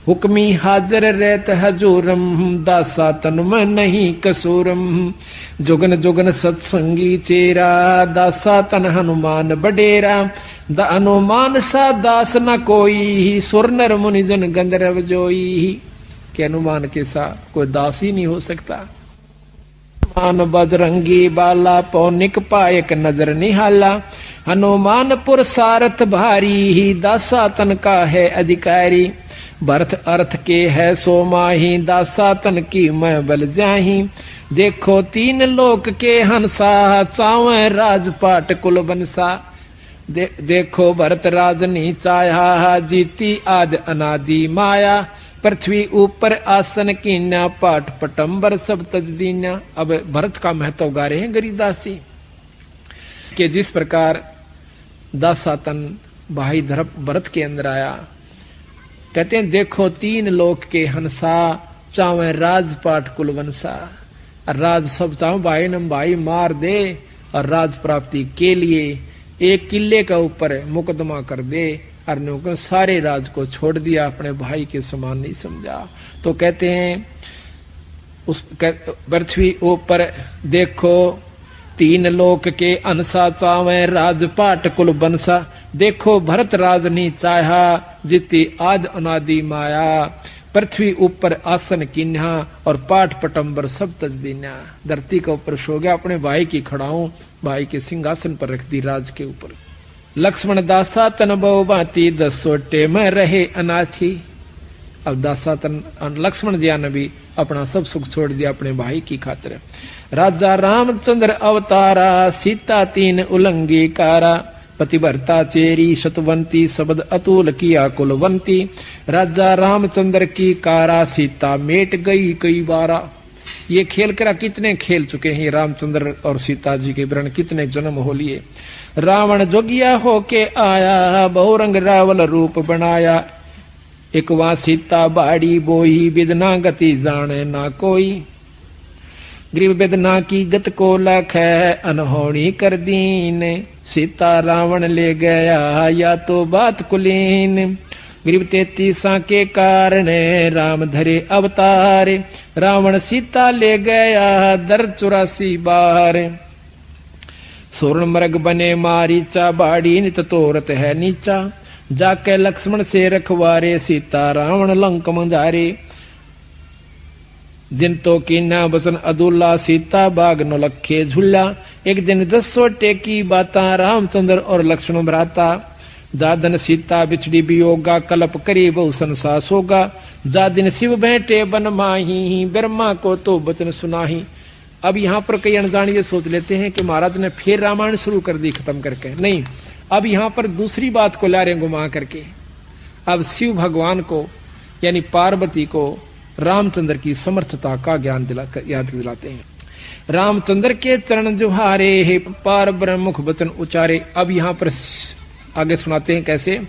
हुक्मी हाजर रहत हजूरम, दासा तन में नहीं कसूरम। जुगन जुगन सत्संगी चेरा, दासा तन हनुमान बडेरा। द हनुमान सा दास न कोई, सुर नर मुनि जन गंधर्व जोई। कि हनुमान के सा कोई दास ही नहीं हो सकता। हनुमान बजरंगी बाला पौनिक पायक नजर निहाला, हनुमान पुरसारथ भारी ही दासा तन का है अधिकारी, भरत अर्थ के है सो माही दासा तन की मैं बल जाही, देखो तीन लोक के हंसा चावे राजपाट कुल बनसा, देखो भरत राजनी चाया जीती आद अनादि माया, पृथ्वी ऊपर आसन कीन्या पाठ पटंबर सब तज दीन्या। अब भरत का महत्व गा रहे हैं गरीदास जी कि जिस प्रकार दासातन भाई भरत के अंदर आया, कहते हैं देखो तीन लोक के हंसा चावे राजपाट कुल वंसा, राज सब चाहो भाई नम भाई मार दे और राज प्राप्ति के लिए एक किले का ऊपर मुकदमा कर दे, और सारे राज को छोड़ दिया, अपने भाई के समान नहीं समझा। तो कहते हैं उस पृथ्वी ऊपर देखो तीन लोक के अनसा चावे राजपाट कुल बनसा, देखो भरत राजनी चाहा जिति आद अनादि माया, पृथ्वी ऊपर आसन किन्हा और पाठ पटंबर सब तज दीन्या। धरती के ऊपर सो गया, अपने भाई की खड़ाऊं भाई के सिंहासन पर रख दी राज के ऊपर। लक्ष्मण दासा तन बहु बाती 10 सोटे में रहे अनाथी। अब दासा तन लक्ष्मण जी ने भी अपना सब सुख छोड़ दिया अपने भाई की खातिर। राजा रामचंद्र अवतारा सीता 3 उलंगी कारा, पतिव्रता चेरी शतवंती शब्द अतुल किया कुलवंती, राजा रामचंद्र की कारा सीता मेट गई कई बारा। ये खेल करा कितने खेल चुके हैं रामचंद्र और सीता जी के वर्ण, कितने जन्म हो लिए। रावण जोगिया होके आया बहुरंग रावल रूप बनाया, एक वहां सीता बाड़ी बोही बिदना गति जाने ना कोई, ग्रीव बिदना की गत को लख है अनहोनी कर दीन, सीता रावण ले गया या तो बात कुलीन, ग्रीव 33 के कारण राम धरे अवतार, रावण सीता ले गया दर 84 बार, सोर्ण मृग बने मारीचा बाड़ी नित तोरत है नीचा, जाके लक्ष्मण से रखवारे सीता रावण लंक मंजारे, जिन तो कीना बसन अदुल्ला सीता बाग न लखे झुल्ला, एक दिन 10 सोटे की बाता रामचंद्र और लक्ष्मण भ्राता, जादन सीता बिछड़ी वियोगा कल्प करी बहु संसा सोगा, जा दिन शिव बैठे बन माही ब्रह्मा को तो बचन सुनाही। अब यहाँ पर कई अनजान ये सोच लेते हैं कि महाराज ने फिर रामायण शुरू कर दी खत्म करके, नहीं, अब यहाँ पर दूसरी बात को ला रहे घुमा करके। अब शिव भगवान को यानी पार्वती को रामचंद्र की समर्थता का ज्ञान याद दिलाते हैं। रामचंद्र के चरण जुहारे हे पार ब्रह्म मुख वचन उचारे। अब यहाँ पर आगे सुनाते हैं कैसे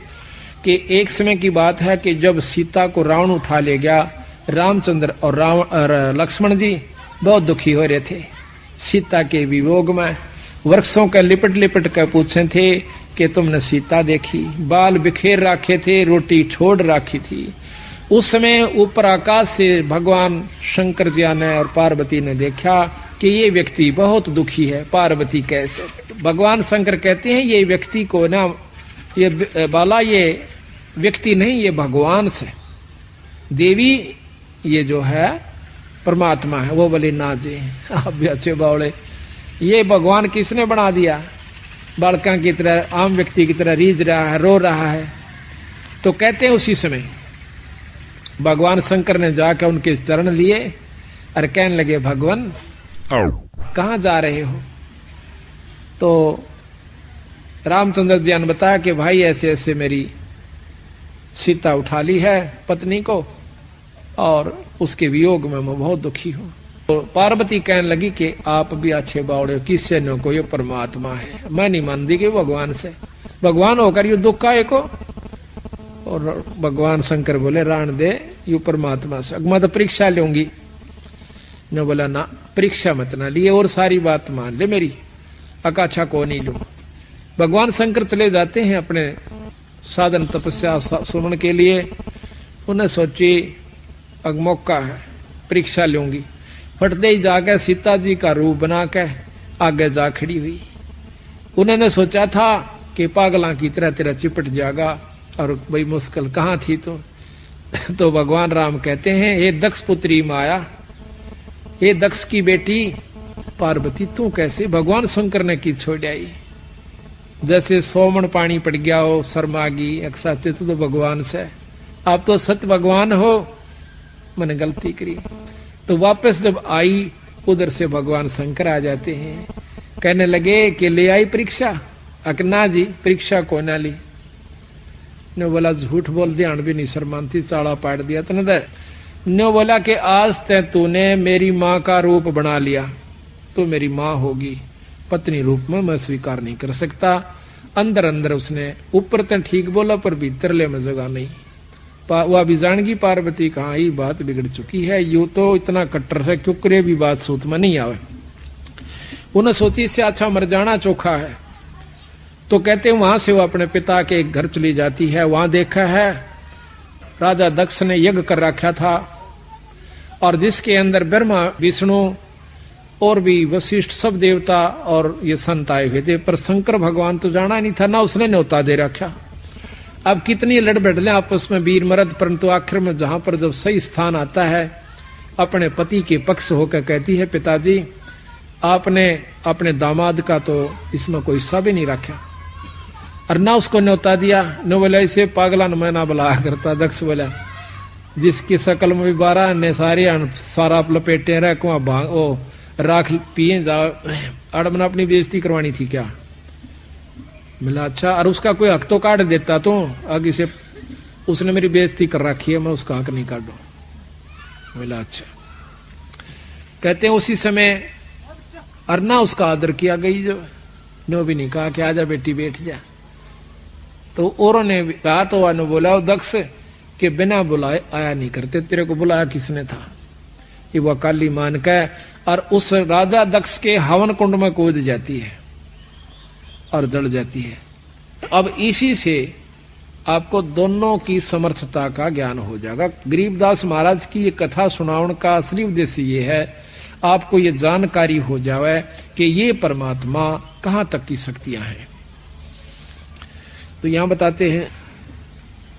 कि एक समय की बात है कि जब सीता को रावण उठा ले गया, रामचंद्र और लक्ष्मण जी बहुत दुखी हो रहे थे। सीता के वियोग में वृक्षों का लिपट लिपट कर पूछे थे कि तुमने सीता देखी, बाल बिखेर रखे थे, रोटी छोड़ रखी थी। उस समय ऊपर आकाश से भगवान शंकर जी ने और पार्वती ने देखा कि ये व्यक्ति बहुत दुखी है। पार्वती कैसे? भगवान शंकर कहते हैं ये व्यक्ति को ना, ये बाला ये व्यक्ति नहीं, ये भगवान से, देवी ये जो है परमात्मा है। वो बोले ना जी आप भी अच्छे बावड़े, ये भगवान किसने बना दिया? बालका की तरह, आम व्यक्ति की तरह रीझ रहा है, रो रहा है। तो कहते हैं उसी समय भगवान शंकर ने जाकर उनके चरण लिए और कहने लगे भगवान कहाँ जा रहे हो? तो रामचंद्र जी ने बताया कि भाई ऐसे ऐसे मेरी सीता उठा ली है पत्नी को और उसके वियोग में मैं बहुत दुखी हूँ। तो पार्वती कहने लगी कि आप भी अच्छे बावड़े हो, किससे न को ये परमात्मा है, मैं नहीं मानती कि भगवान से, भगवान होकर यू दुख का एको। और भगवान शंकर बोले राण दे यू परमात्मा से, मैं तो परीक्षा लूंगी। ने बोला ना परीक्षा मत ना लिए और सारी बात मान ले मेरी, अकाछा को नहीं लू। भगवान शंकर चले जाते हैं अपने साधन तपस्या सुमन के लिए। उन्हें सोची अब मौका है, परीक्षा लूंगी। फटते ही जाकर सीता जी का रूप बना के आगे जा खड़ी हुई। उन्होंने सोचा था कि पागला की तरह तेरा चिपट जाएगा और बड़ी मुश्किल कहाँ थी तो तो भगवान राम कहते हैं, हे दक्ष पुत्री माया, हे दक्ष की बेटी पार्वती, तू कैसे भगवान शंकर ने की छोड़ आई? जैसे सोमन पानी पड़ गया हो शर्मागी अक्षाचे, तो भगवान से आप तो सत्य भगवान हो, मैंने गलती करी। तो वापस जब आई उधर से भगवान शंकर आ जाते हैं, कहने लगे कि ले आई परीक्षा? अकना जी परीक्षा को ना ली। ने बोला झूठ बोल दिया, भी नहीं शर्मांती, चाड़ा पाट दिया तने दे। ने बोला कि आज तूने मेरी माँ का रूप बना लिया, तो मेरी माँ होगी, पत्नी रूप में मैं स्वीकार नहीं कर सकता। अंदर अंदर उसने ऊपर तो ठीक बोला पर भीतर ले में जगह नहीं। वह भी जानगी पार्वती कहाँ ही बात बिगड़ चुकी है, यू तो इतना कट्टर है क्यों करे भी बात सूत में नहीं आवे। उन्हें सोची इससे अच्छा मर जाना चोखा है। तो कहते हैं वहां से वो अपने पिता के घर चली जाती है। वहां देखा है राजा दक्ष ने यज्ञ कर रखा था, और जिसके अंदर ब्रह्मा विष्णु और भी वशिष्ठ सब देवता और ये संत आए हुए थे, पर शंकर भगवान तो जाना नहीं था, ना उसने न्योता दे रखा। अब कितनी लड़ बैठले आपस में वीर मर्द, परंतु आखिर में जहां पर जब सही स्थान आता है, अपने पति के पक्ष होकर कहती है, पिताजी आपने अपने दामाद का तो इसमें कोई हिस्सा भी नहीं रखा, और ना उसको न्योता दिया। न बोला इसे पागला न मैना बुलाया करता। दक्ष बोला जिसकी शकल में भी 12 ने सारा लपेटे रह कुआ भांग ओ राख पिए जा, अड़मना अपनी बेइज्जती करवानी थी क्या? मिला अच्छा, और उसका कोई हक तो काट देता, तो आगे से उसने मेरी बेइज्जती कर रखी है, मैं उसका हक नहीं काटू। मिला अच्छा। कहते हैं उसी समय अरना उसका आदर किया गई, जो नो भी नहीं कहा कि आजा बेटी बैठ जा। तो औरों ने कहा, तो वह बोला दक्ष के बिना बुलाए आया नहीं करते, तेरे को बुलाया किसने था? ये वह काली मान का, और उस राजा दक्ष के हवन कुंड में कूद जाती है और जल जाती है। अब इसी से आपको दोनों की समर्थता का ज्ञान हो जाएगा। गरीबदास महाराज की ये कथा सुनावन का असली उद्देश्य ये है, आपको ये जानकारी हो जाए कि ये परमात्मा कहां तक की शक्तियां हैं। तो यहां बताते हैं,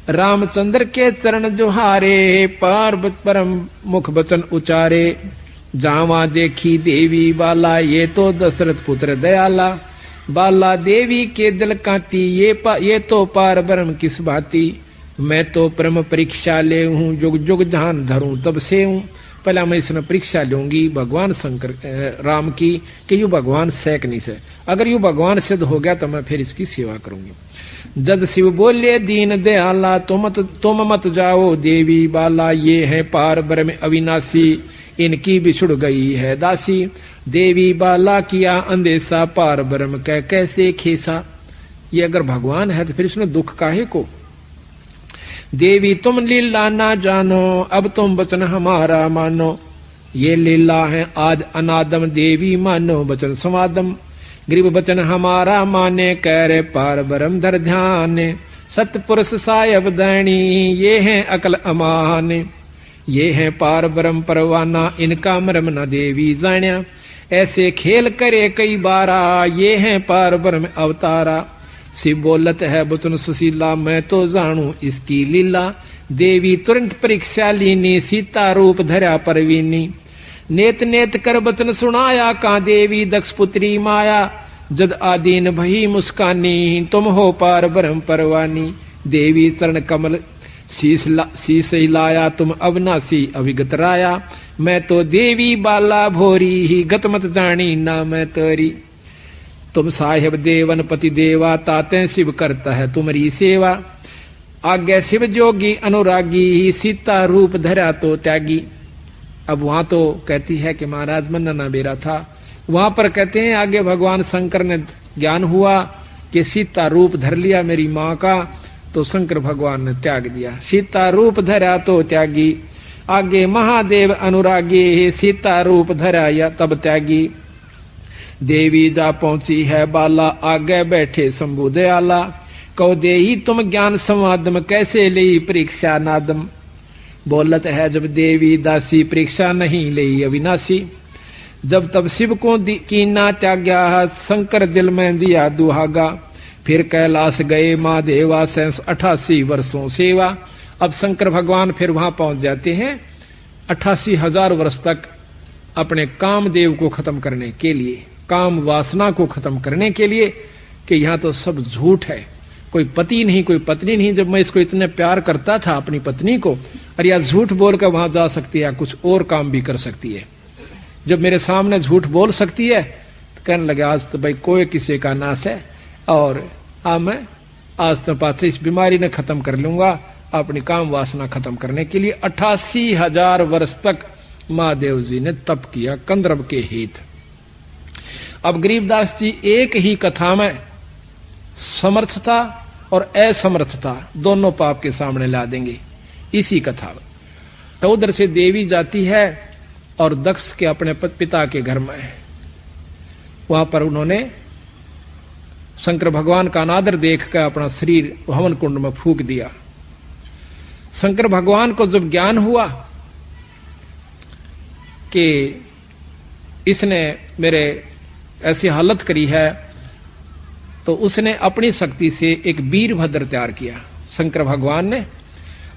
रामचंद्र के चरण जोहारे, पार्वत परम मुख बचन उचारे, जावा देखी देवी बाला, ये तो दशरथ पुत्र दयाला, बाला देवी के दिल कांती, ये तो पार ब्रह्म किस भांति, मैं तो परम परीक्षा ले हूं, जुग जुग ध्यान धरूं तब से हूं। पहला मैं इसमें परीक्षा लूंगी भगवान शंकर राम की कि यू भगवान सैक नहीं से, अगर यू भगवान सिद्ध हो गया तो मैं फिर इसकी सेवा करूंगी। जद शिव बोले दीन दयाला, तुम मत जाओ देवी बाला, ये है पार ब्रह्म अविनाशी, इनकी बिछुड़ गई है दासी, देवी बाला किया अंदेशा, पार ब्रह्म कह कैसे खेसा। ये अगर भगवान है तो फिर इसमें दुख काहे को? देवी तुम लीला ना जानो, अब तुम वचन हमारा मानो, ये लीला है आज अनादम, देवी मानो वचन समादम, गरीब वचन हमारा माने, कह रे पार ब्रह्म धर ध्यान, सतपुरुष सायब दैनी, ये है अकल अमान, ये है पार ब्रह्म परवाना, इनका मरम न देवी जान्या, ऐसे खेल करे कई बारा, ये है पार ब्रह्म अवतारा, शिव बोलत है वचन सुशीला, मैं तो जानू इसकी लीला, देवी तुरंत परीक्षा लीनी, सीता रूप धरा परवीनी, नेत नेत कर वचन सुनाया, का देवी दक्ष पुत्री माया, जद आदीन भई मुस्कानी, तुम हो पार ब्रह्म परवानी, देवी चरण कमल शीश हिलाया, तुम अविनाशी अभिगत राया, मैं तो देवी बाला भोरी ही, गत मत जानी ना मैं तोरी, तुम साहेब देवन पति देवा, ताते शिव करता है तुम्हारी सेवा, आज्ञा शिव जोगी अनुरागी, सीता रूप धरा तो त्यागी। अब वहां तो कहती है कि महाराज मन ना बेरा था, वहां पर कहते हैं आगे भगवान शंकर ने ज्ञान हुआ कि सीता रूप धर लिया मेरी माँ का, तो शंकर भगवान ने त्याग दिया, सीता रूप धरा तो त्यागी, आगे महादेव अनुरागी, सीता रूप धरा या तब त्यागी, देवी जा पहुंची है बाला, आगे बैठे शंभु दयाला, कहो दे ही तुम ज्ञान समादम, कैसे ली परीक्षा नादम, बोलत है जब देवी दासी, परीक्षा नहीं ली अविनाशी, जब तब शिव को कीना त्याग्या, शंकर दिल में दिया दुहागा, फिर कैलाश गए महादेवा, 88 वर्षों सेवा, अब शंकर भगवान फिर वहां पहुंच जाते हैं 88,000 वर्ष तक अपने कामदेव को खत्म करने के लिए, काम वासना को खत्म करने के लिए, कि यहां तो सब झूठ है, कोई पति नहीं कोई पत्नी नहीं, जब मैं इसको इतने प्यार करता था अपनी पत्नी को, और या झूठ बोलकर वहां जा सकती है, कुछ और काम भी कर सकती है, जब मेरे सामने झूठ बोल सकती है, तो कहने लगे आज तो भाई कोई किसी का नाश है, और मैं आज तो पास इस बीमारी ने खत्म कर लूंगा, अपनी काम वासना खत्म करने के लिए 88,000 वर्ष तक महादेव जी ने तप किया कंदर्प के हित। अब गरीबदास जी एक ही कथा में समर्थता और असमर्थता दोनों पाप के सामने ला देंगे इसी कथा में। तो उधर से देवी जाती है और दक्ष के अपने पिता के घर में, वहां पर उन्होंने शंकर भगवान का अनादर देखकर अपना शरीर हवन कुंड में फूंक दिया। शंकर भगवान को जब ज्ञान हुआ कि इसने मेरे ऐसी हालत करी है, तो उसने अपनी शक्ति से एक वीरभद्र तैयार किया शंकर भगवान ने,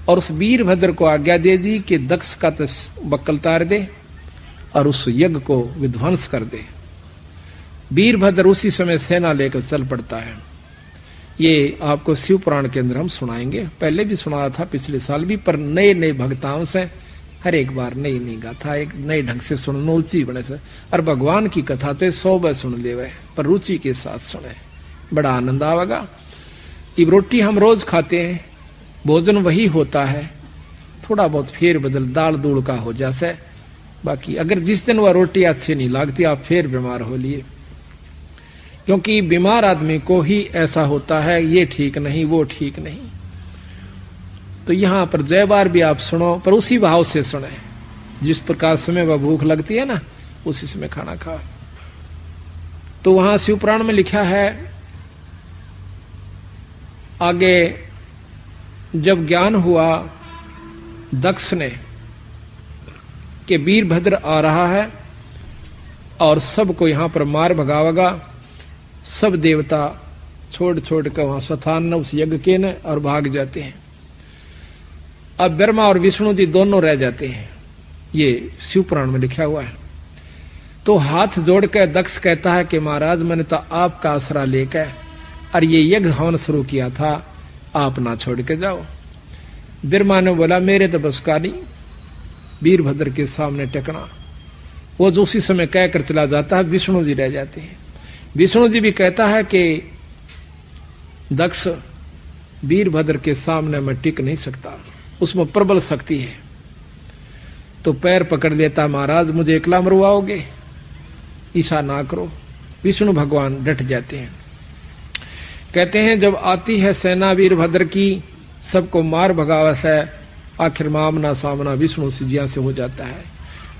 और उस वीरभद्र को आज्ञा दे दी कि दक्ष का बक्कल तार दे और उस यज्ञ को विध्वंस कर दे। वीरभद्र उसी समय सेना लेकर चल पड़ता है। ये आपको शिव पुराण के अंदर हम सुनाएंगे, पहले भी सुनाया था पिछले साल भी, पर नए नए भक्ताओं से हर एक बार नई नई गाथा एक नए ढंग से सुनना रुचि बने से, और भगवान की कथा तो 100 बार सुन ले, पर रुचि के साथ सुने, बड़ा आनंद आवेगा। ये रोटी हम रोज खाते हैं, भोजन वही होता है, थोड़ा बहुत फेर बदल दाल दूड़ का हो जासे, बाकी अगर जिस दिन वह रोटी अच्छी नहीं लगती आप फिर बीमार हो लिए, क्योंकि बीमार आदमी को ही ऐसा होता है, ये ठीक नहीं वो ठीक नहीं। तो यहां पर जय बार भी आप सुनो, पर उसी भाव से सुने, जिस प्रकार समय वह भूख लगती है ना, उसी समय खाना खाओ। तो वहां शिव पुराण में लिखा है आगे, जब ज्ञान हुआ दक्ष ने कि वीरभद्र आ रहा है और सबको यहां पर मार भगावेगा, सब देवता छोड़ छोड़ कर वहां स्थान उस यज्ञ के न और भाग जाते हैं। अब ब्रह्मा और विष्णु जी दोनों रह जाते हैं, ये शिव पुराण में लिखा हुआ है। तो हाथ जोड़कर दक्ष कहता है कि महाराज मैंने तो आपका आसरा लेकर और ये यज्ञ हवन शुरू किया था, आप ना छोड़ के जाओ। ब्रह्मा ने बोला मेरे तो बस का नहीं वीरभद्र के सामने टेकना, वो जो उसी समय कहकर चला जाता है, विष्णु जी रह जाते हैं। विष्णु जी भी कहता है कि दक्ष वीरभद्र के सामने मैं टिक नहीं सकता, उसमें प्रबल शक्ति है। तो पैर पकड़ लेता, महाराज मुझे एकला मरवाओगे, ईसा ना करो। विष्णु भगवान डट जाते हैं, कहते हैं जब आती है सेना वीरभद्र की, सबको मार भगावा से आखिर में आमना सामना विष्णु जी से हो जाता है।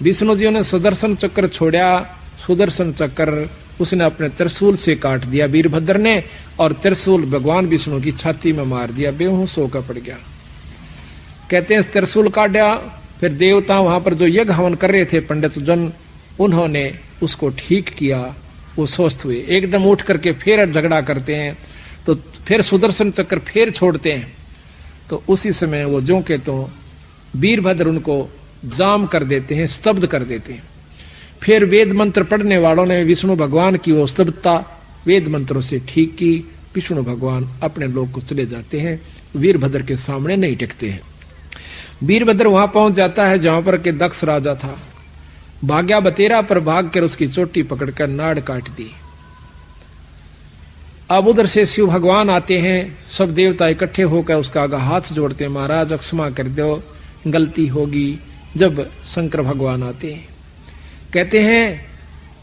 विष्णु जी ने सुदर्शन चक्र छोड़ा, सुदर्शन चक्र उसने अपने त्रिशूल से काट दिया वीरभद्र ने, और त्रिशूल भगवान विष्णु की छाती में मार दिया, बेहोश होकर पड़ गया। कहते हैं त्रिशूल काटा, फिर देवता वहां पर जो यज्ञ हवन कर रहे थे पंडित जन, उन्होंने उसको ठीक किया, वो स्वस्थ हुए। एकदम उठ करके फिर झगड़ा करते हैं, तो फिर सुदर्शन चक्र फिर छोड़ते हैं, तो उसी समय वो जो के तो वीरभद्र उनको जाम कर देते हैं, स्तब्ध कर देते हैं। फिर वेद मंत्र पढ़ने वालों ने विष्णु भगवान की वो स्तब्धता वेद मंत्रों से ठीक की, विष्णु भगवान अपने लोक को चले जाते हैं, वीरभद्र के सामने नहीं टिकते हैं। वीरभद्र वहां पहुंच जाता है जहां पर के दक्ष राजा था, भाग्या बतेरा पर भाग कर उसकी चोटी पकड़कर नाड़ काट दी। अब उधर से शिव भगवान आते हैं, सब देवता इकट्ठे होकर उसका आगे हाथ जोड़ते हैं, महाराज क्षमा कर दो, गलती होगी। जब शंकर भगवान आते हैं, कहते हैं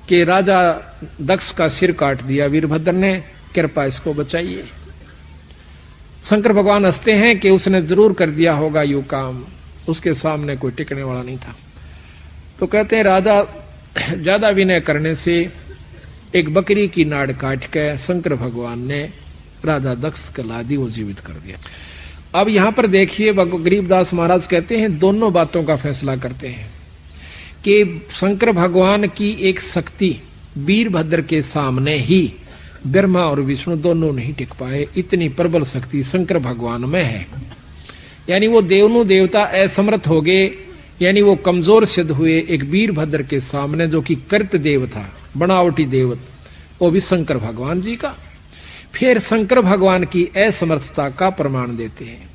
कि राजा दक्ष का सिर काट दिया वीरभद्र ने, कृपा इसको बचाइए। शंकर भगवान हंसते हैं कि उसने जरूर कर दिया होगा यू काम, उसके सामने कोई टिकने वाला नहीं था। तो कहते हैं राजा ज्यादा विनय करने से एक बकरी की नाड़ काट के शंकर भगवान ने राजा दक्ष को ला दी, वो जीवित कर दिया। अब यहां पर देखिए गरीबदास महाराज कहते हैं दोनों बातों का फैसला करते हैं कि शंकर भगवान की एक शक्ति वीरभद्र के सामने ही ब्रह्मा और विष्णु दोनों नहीं टिक पाए, इतनी प्रबल शक्ति शंकर भगवान में है। यानी वो देवनु देवता असमर्थ हो गए, यानी वो कमजोर सिद्ध हुए एक वीरभद्र के सामने, जो कि कृत देव था, बनावटी देवत, वो भी शंकर भगवान जी का। फिर शंकर भगवान की असमर्थता का प्रमाण देते हैं।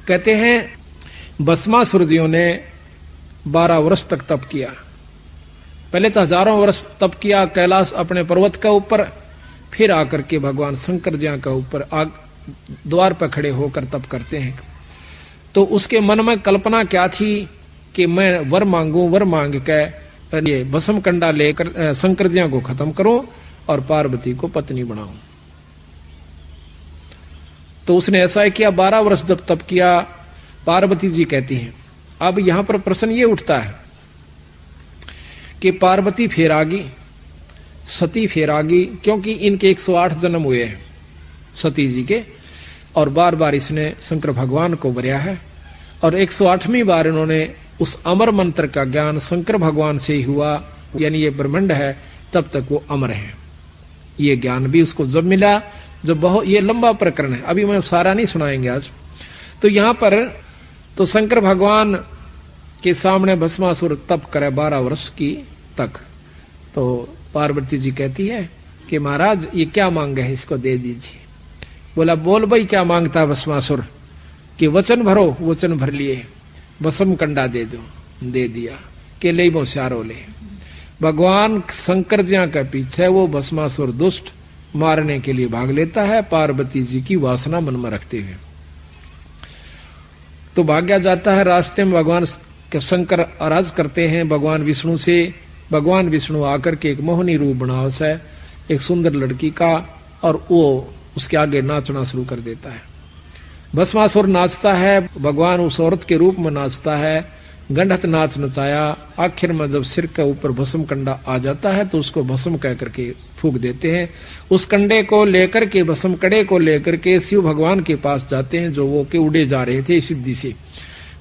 कहते हैं भस्मासुर जियों ने 12 वर्ष तक तप किया। पहले तो हजारों वर्ष तप किया कैलाश अपने पर्वत का ऊपर, फिर आकर के भगवान शंकर जी का ऊपर द्वार पर खड़े होकर तप करते हैं। तो उसके मन में कल्पना क्या थी कि मैं वर मांगू, वर मांग के ये भस्म कंडा लेकर शंकर जी को खत्म करूं और पार्वती को पत्नी बनाऊं। तो उसने ऐसा ही किया, 12 वर्ष जब तप किया। पार्वती जी कहती हैं, अब यहां पर प्रश्न ये उठता है कि पार्वती फिर आ गई, सती फिर आ गई, क्योंकि इनके 108 जन्म हुए हैं सती जी के, और बार बार इसने शंकर भगवान को वरया है, और 108वीं बार इन्होंने उस अमर मंत्र का ज्ञान शंकर भगवान से ही हुआ, यानी ये ब्रह्मांड है तब तक वो अमर है। ये ज्ञान भी उसको जब मिला, जब बहुत, ये लंबा प्रकरण है, अभी मैं सारा नहीं सुनाएंगे आज। तो यहां पर तो शंकर भगवान के सामने भस्मासुर तप करे 12 वर्ष की तक। तो पार्वती जी कहती है कि महाराज ये क्या मांगे है, इसको दे दीजिए। बोला बोल भाई क्या मांगता है भस्मासुर, कि वचन भरो, वचन भर लिए, भस्म कंडा दे दो, दे दिया, के ले मोशारो ले। भगवान शंकर जी के पीछे वो भस्मासुर दुष्ट मारने के लिए भाग लेता है, पार्वती जी की वासना मन में रखते हुए। तो भाग्या जाता है, रास्ते में भगवान शंकर आराज करते हैं भगवान विष्णु से। भगवान विष्णु आकर के एक मोहनी रूप बनाव से एक सुंदर लड़की का, और वो उसके आगे नाचना शुरू कर देता है। भस्मासुर नाचता है, भगवान उस औरत के रूप में नाचता है, गंडत नाच नचाया। आखिर में जब सिर के ऊपर भस्म कंडा आ जाता है तो उसको भस्म कह करके फूंक देते हैं। उस कंडे को लेकर के, भस्म कड़े को लेकर के शिव भगवान के पास जाते हैं, जो वो के उड़े जा रहे थे सिद्धि से।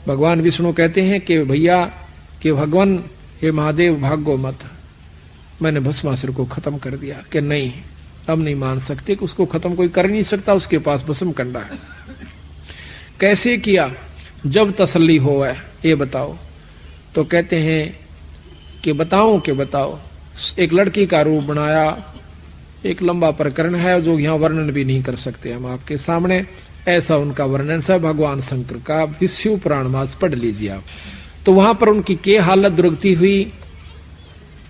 भगवान विष्णु कहते हैं कि भैया, कि भगवान हे महादेव भागो मत, मैंने भस्मासुर को खत्म कर दिया। कि नहीं, अब नहीं मान सकते, कि उसको खत्म कोई कर नहीं सकता, उसके पास भस्म कंडा है। कैसे किया, जब तसल्ली हो है ये बताओ। तो कहते हैं कि बताओ। एक लड़की का रूप बनाया, एक लंबा प्रकरण है जो यहाँ वर्णन भी नहीं कर सकते हम आपके सामने। ऐसा उनका वर्णन है भगवान शंकर का, विष्णु पुराण मास पढ़ लीजिए आप। तो वहां पर उनकी के हालत दुर्गति हुई।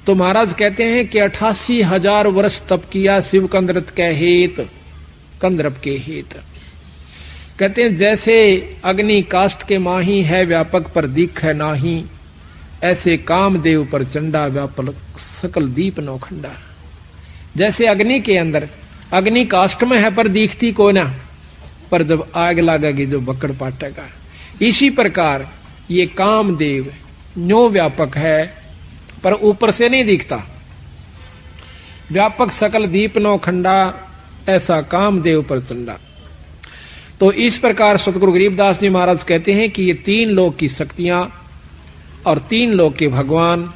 तो महाराज कहते हैं कि 88,000 वर्ष तप किया शिव कंदरत के हेत, कंदरप के हेत। कहते हैं जैसे अग्नि काष्ठ के माही है, व्यापक पर दीख है नाही, ऐसे कामदेव पर चंडा व्यापक सकल दीप नौखंडा। जैसे अग्नि के अंदर, अग्नि काष्ठ में है पर दिखती को ना, पर जब आग लगेगी जो बकड़ पाटेगा। इसी प्रकार ये कामदेव न्यो व्यापक है पर ऊपर से नहीं दिखता। व्यापक सकल दीप नौखंडा, ऐसा कामदेव पर चंडा। तो इस प्रकार सतगुरु गरीबदास जी महाराज कहते हैं कि ये 3 लोक की शक्तियां और 3 लोक के भगवान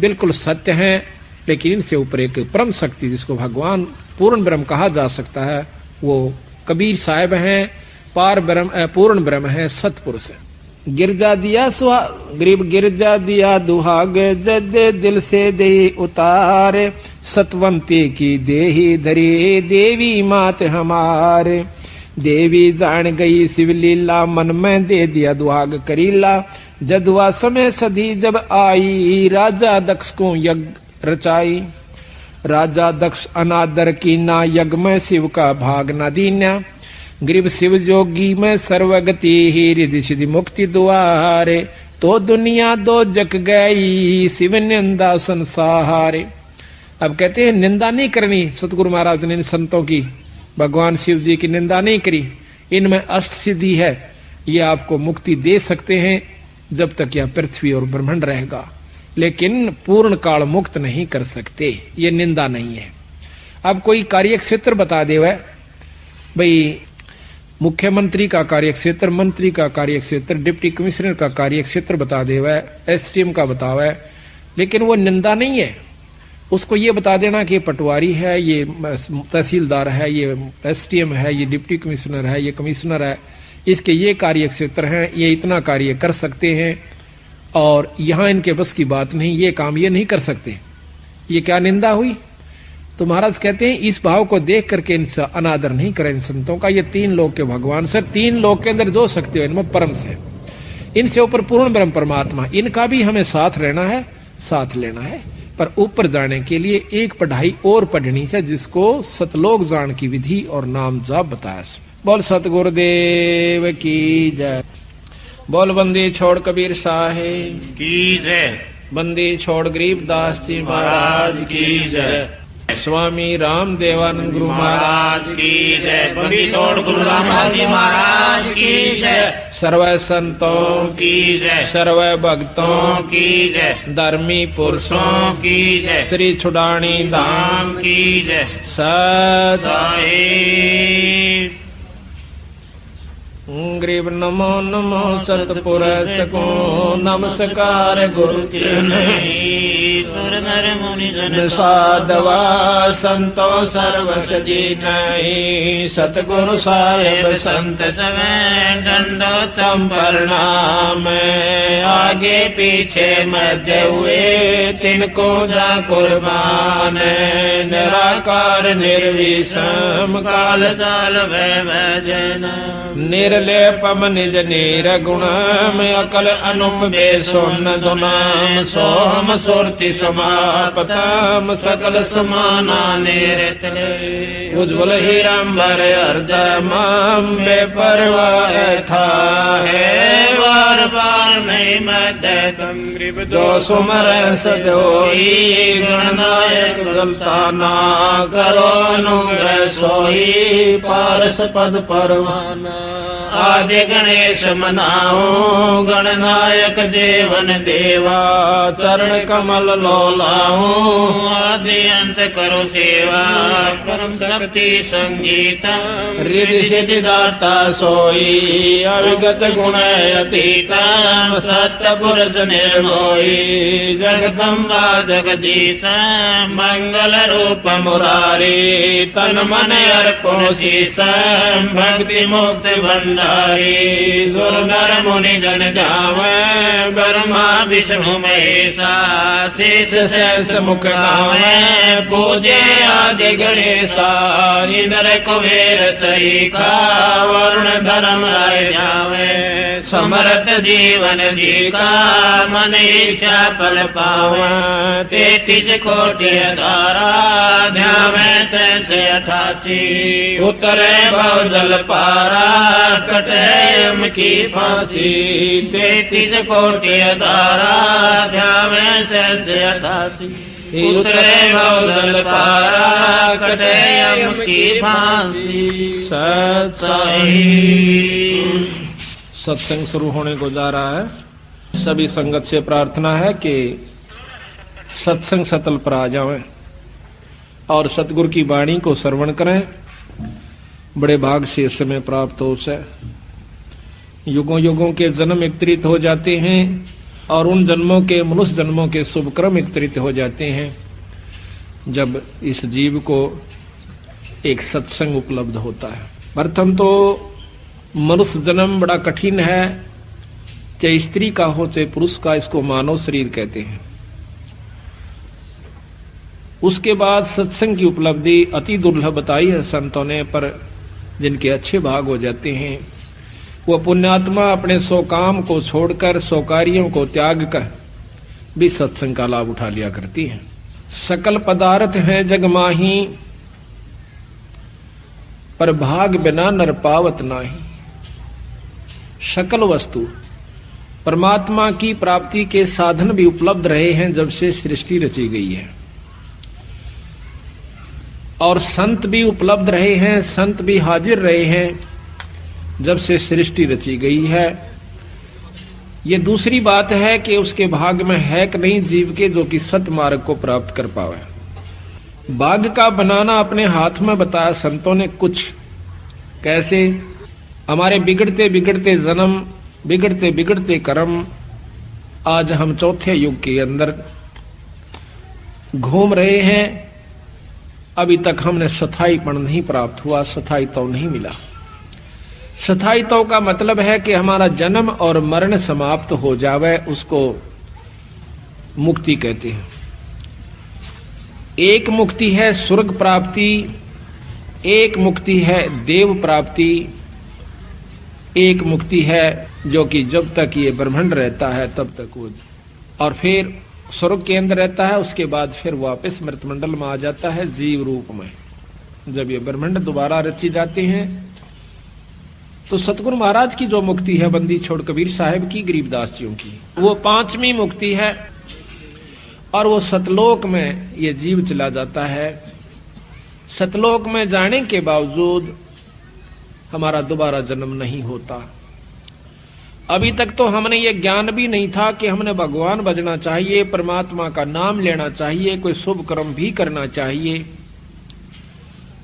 बिल्कुल सत्य हैं, लेकिन इनसे ऊपर एक परम शक्ति जिसको भगवान पूर्ण ब्रह्म कहा जा सकता है, वो कबीर साहब हैं, पार ब्रह्म, पूर्ण ब्रह्म है, सतपुरुष है। गिरजा दिया गरीब गिरजा दिया दुहाग, जद दिल से दे उतारे, सतवंती की देही धरी देवी मात हमारे। देवी जान गई शिवलीला, मन में दे दिया दुहाग करीला, जदुआ समय सधी जब आई, राजा दक्ष को यज्ञ रचाई। राजा दक्ष अनादर की ना, यज्ञ में शिव का भाग न दीन्या। गरीब शिव जोगी में सर्वगति ही, रिधि सिद्धि मुक्ति द्वारे। तो दुनिया दो जग गई, शिव निंदा संसारे। अब कहते हैं निंदा नहीं करनी, सतगुरु महाराज ने संतों की, भगवान शिव जी की निंदा नहीं करी। इनमें अष्ट सिद्धि है, ये आपको मुक्ति दे सकते हैं जब तक यह पृथ्वी और ब्रह्मांड रहेगा, लेकिन पूर्ण काल मुक्त नहीं कर सकते, ये निंदा नहीं है। अब कोई कार्य क्षेत्र बता दे, वह भाई मुख्यमंत्री का कार्य क्षेत्र, मंत्री का कार्य क्षेत्र, डिप्टी कमिश्नर का कार्य क्षेत्र बता दे, वह एसडीएम का बतावे, लेकिन वो निंदा नहीं है। उसको ये बता देना कि ये पटवारी है, ये तहसीलदार है, ये एसडीएम है, ये डिप्टी कमिश्नर है, ये कमिश्नर है, इसके ये कार्य क्षेत्र हैं, ये इतना कार्य कर सकते हैं और यहां इनके बस की बात नहीं, ये काम ये नहीं कर सकते। ये क्या निंदा हुई? तो महाराज कहते हैं इस भाव को देख करके इनसे अनादर नहीं करें इन संतों का। ये तीन लोक के भगवान से, तीन लोक के अंदर जो शक्ति हो इनमें परम से, इनसे ऊपर पूर्ण ब्रह्म परमात्मा, इनका भी हमें साथ रहना है, साथ लेना है। पर ऊपर जाने के लिए एक पढ़ाई और पढ़नी है, जिसको सतलोक जान की विधि और नाम जाप बताया। बोल सतगुरुदेव की जय। बोल बंदी छोड़ कबीर साहेब की जय। बंदी छोड़ गरीबदास जी महाराज की जय। स्वामी राम देवानंद गुरु महाराज की जय। बंदी छोड़ गुरु रामदास जी महाराज की जय। सर्व संतों की जय। सर्व भक्तों की जय। धर्मी पुरुषों की जय। श्री छुड़ानी धाम की जय। सत साहिब गरीब नमो नमो सतपुरुष को नमस्कार गुरु के नहीं सुर नर मुनि जन साधवा संतो सर्वस जी नहीं सतगुरु साहेब संत समय दंडोतम प्रणाम आगे पीछे मध्य हुए तिनको जा कुर्बान निराकार निर्विषम काल चाल भजन निर्लेपम निज नीर गुणम अकल अनुप बेसुन धुनाम सोम सुरति समापतम सकल समाना निरतले उज्ज्वल हीरांबर अर्धमम बेपरवाह था है बार बार नहीं मदतम गरीब जो सुमर सदोई गणनायक गलता ना करो अनुग्रह सोई पारस पद परवाना आदि गणेश मनाऊं गणनायक देवन देवा चरण कमल लोलाऊं आदि अंत करो सेवा परम शक्ति संगीतम रिद्धि सिद्धि दाता सोई अविगत गुण अतीतम सत्य पुरुष निर्मोही जगदम्बा जगदीश मंगल रूप मुरारी तन मन अर्पण शीशम भक्ति मुक्ति भंडारी सुर नर मुनि जन जावे ब्रह्मा विष्णु महेशा शेष शेष मुख गावे पूजे आदि गणेशा इंद्र कुबेर सरीखा वरुण धर्म राय जावे समर्थ जीवन जी का मन इच्छा फल पावे 33 कोटि धारा ध्यावे से 88 उतरे भव जल पारा कटे यम की फांसी 33 कोटि धारा ध्यावे से 88 उतरे भव जल पारा कटे यम की फांसी। सत्संग शुरू होने को जा रहा है। सभी संगत से प्रार्थना है कि सत्संग सतल पर आ जाएं और सतगुरु की वाणी को श्रवण करें। बड़े भाग से इस समय प्राप्त हो से युगों युगों के जन्म एकत्रित हो जाते हैं और उन जन्मों के मनुष्य जन्मों के शुभ क्रम एकत्रित हो जाते हैं जब इस जीव को एक सत्संग उपलब्ध होता है। प्रथम तो मनुष्य जन्म बड़ा कठिन है, चाहे स्त्री का हो चाहे पुरुष का, इसको मानव शरीर कहते हैं। उसके बाद सत्संग की उपलब्धि अति दुर्लभ बताई है संतों ने, पर जिनके अच्छे भाग हो जाते हैं वो पुण्यात्मा अपने सौ काम को छोड़कर सौ कार्यों को त्याग कर भी सत्संग का लाभ उठा लिया करती है। सकल पदार्थ है जग माही पर भाग बिना नर पावत नाही। सकल वस्तु परमात्मा की प्राप्ति के साधन भी उपलब्ध रहे हैं जब से सृष्टि रची गई है, और संत भी उपलब्ध रहे हैं, संत भी हाजिर रहे हैं जब से सृष्टि रची गई है। ये दूसरी बात है कि उसके भाग में है कि नहीं जीव के जो कि सत मार्ग को प्राप्त कर पावे। बाग का बनाना अपने हाथ में बताया संतों ने कुछ। कैसे? हमारे बिगड़ते बिगड़ते जन्म, बिगड़ते बिगड़ते कर्म, आज हम चौथे युग के अंदर घूम रहे हैं। अभी तक हमने सथाईपन नहीं प्राप्त हुआ, सथाई तो नहीं मिला। स्थायित्व का मतलब है कि हमारा जन्म और मरण समाप्त हो जावे, उसको मुक्ति कहते हैं। एक मुक्ति है स्वर्ग प्राप्ति, एक मुक्ति है देव प्राप्ति, एक मुक्ति है जो कि जब तक ये ब्रह्मांड रहता है तब तक वो, और फिर स्वर्ग के अंदर रहता है, उसके बाद फिर वापस मृतमंडल में आ जाता है जीव रूप में। जब ये ब्रह्मांड दोबारा रची जाते हैं तो सतगुरु महाराज की जो मुक्ति है बंदी छोड़ कबीर साहब की, गरीबदास जियों की, वो 5वीं मुक्ति है। और वो सतलोक में ये जीव चला जाता है। सतलोक में जाने के बावजूद हमारा दोबारा जन्म नहीं होता। अभी तक तो हमने ये ज्ञान भी नहीं था कि हमने भगवान भजना चाहिए, परमात्मा का नाम लेना चाहिए, कोई शुभ कर्म भी करना चाहिए।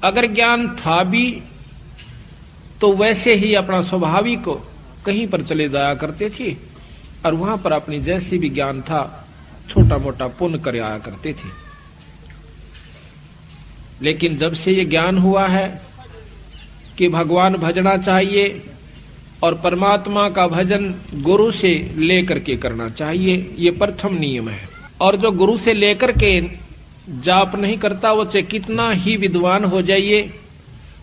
अगर ज्ञान था भी तो वैसे ही अपना स्वाभाविक को कहीं पर चले जाया करते थे और वहां पर अपनी जैसी भी ज्ञान था छोटा मोटा पुण्य कर आया करते थे। लेकिन जब से ये ज्ञान हुआ है कि भगवान भजना चाहिए और परमात्मा का भजन गुरु से लेकर के करना चाहिए, ये प्रथम नियम है। और जो गुरु से लेकर के जाप नहीं करता, वो चाहे कितना ही विद्वान हो जाइए,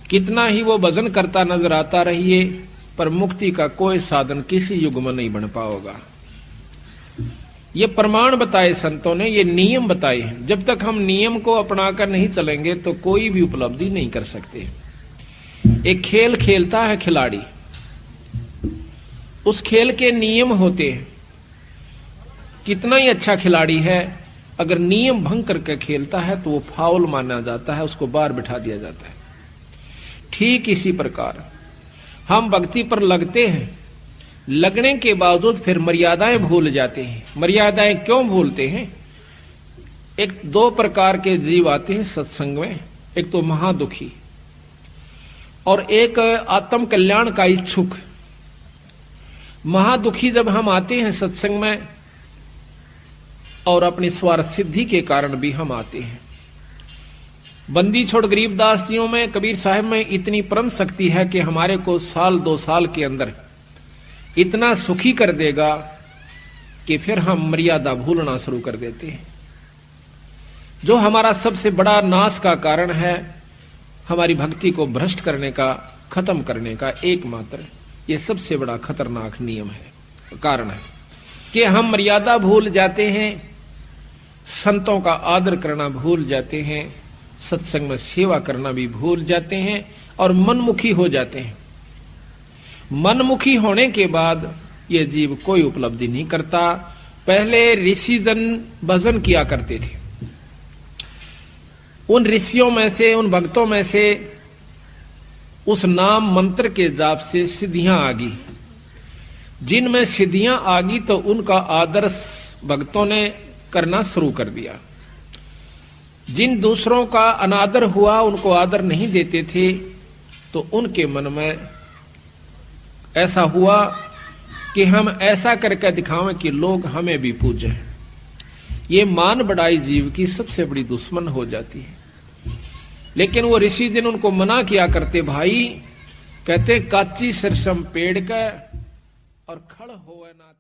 कितना ही वो भजन करता नजर आता रहिए, पर मुक्ति का कोई साधन किसी युग में नहीं बन पाओगा। ये प्रमाण बताए संतों ने, ये नियम बताए हैं। जब तक हम नियम को अपनाकर नहीं चलेंगे तो कोई भी उपलब्धि नहीं कर सकते। एक खेल खेलता है खिलाड़ी, उस खेल के नियम होते हैं। कितना ही अच्छा खिलाड़ी है, अगर नियम भंग करके खेलता है तो वो फाउल माना जाता है, उसको बाहर बिठा दिया जाता है। ठीक इसी प्रकार हम भक्ति पर लगते हैं, लगने के बावजूद फिर मर्यादाएं भूल जाते हैं। मर्यादाएं क्यों भूलते हैं? एक 2 प्रकार के जीव आते हैं सत्संग में, एक तो महादुखी और एक आत्म कल्याण का इच्छुक। महादुखी जब हम आते हैं सत्संग में, और अपनी स्वार्थ सिद्धि के कारण भी हम आते हैं। बंदी छोड़ गरीबदास जियों में, कबीर साहब में इतनी परम शक्ति है कि हमारे को 1-2 साल के अंदर इतना सुखी कर देगा कि फिर हम मर्यादा भूलना शुरू कर देते हैं। जो हमारा सबसे बड़ा नाश का कारण है, हमारी भक्ति को भ्रष्ट करने का, खत्म करने का एकमात्र ये सबसे बड़ा खतरनाक नियम है, कारण है कि हम मर्यादा भूल जाते हैं, संतों का आदर करना भूल जाते हैं, सत्संग में सेवा करना भी भूल जाते हैं और मनमुखी हो जाते हैं। मनमुखी होने के बाद ये जीव कोई उपलब्धि नहीं करता। पहले ऋषि जन भजन किया करते थे, उन ऋषियों में से, उन भक्तों में से उस नाम मंत्र के जाप से सिद्धियां आ गई। जिनमें सिद्धियां आ गई तो उनका आदर भक्तों ने करना शुरू कर दिया। जिन दूसरों का अनादर हुआ, उनको आदर नहीं देते थे, तो उनके मन में ऐसा हुआ कि हम ऐसा करके दिखावें कि लोग हमें भी पूजें। ये मान बढ़ाई जीव की सबसे बड़ी दुश्मन हो जाती है। लेकिन वो ऋषि जिन उनको मना किया करते, भाई कहते काची सरसम पेड़ का और खड़ होवे ना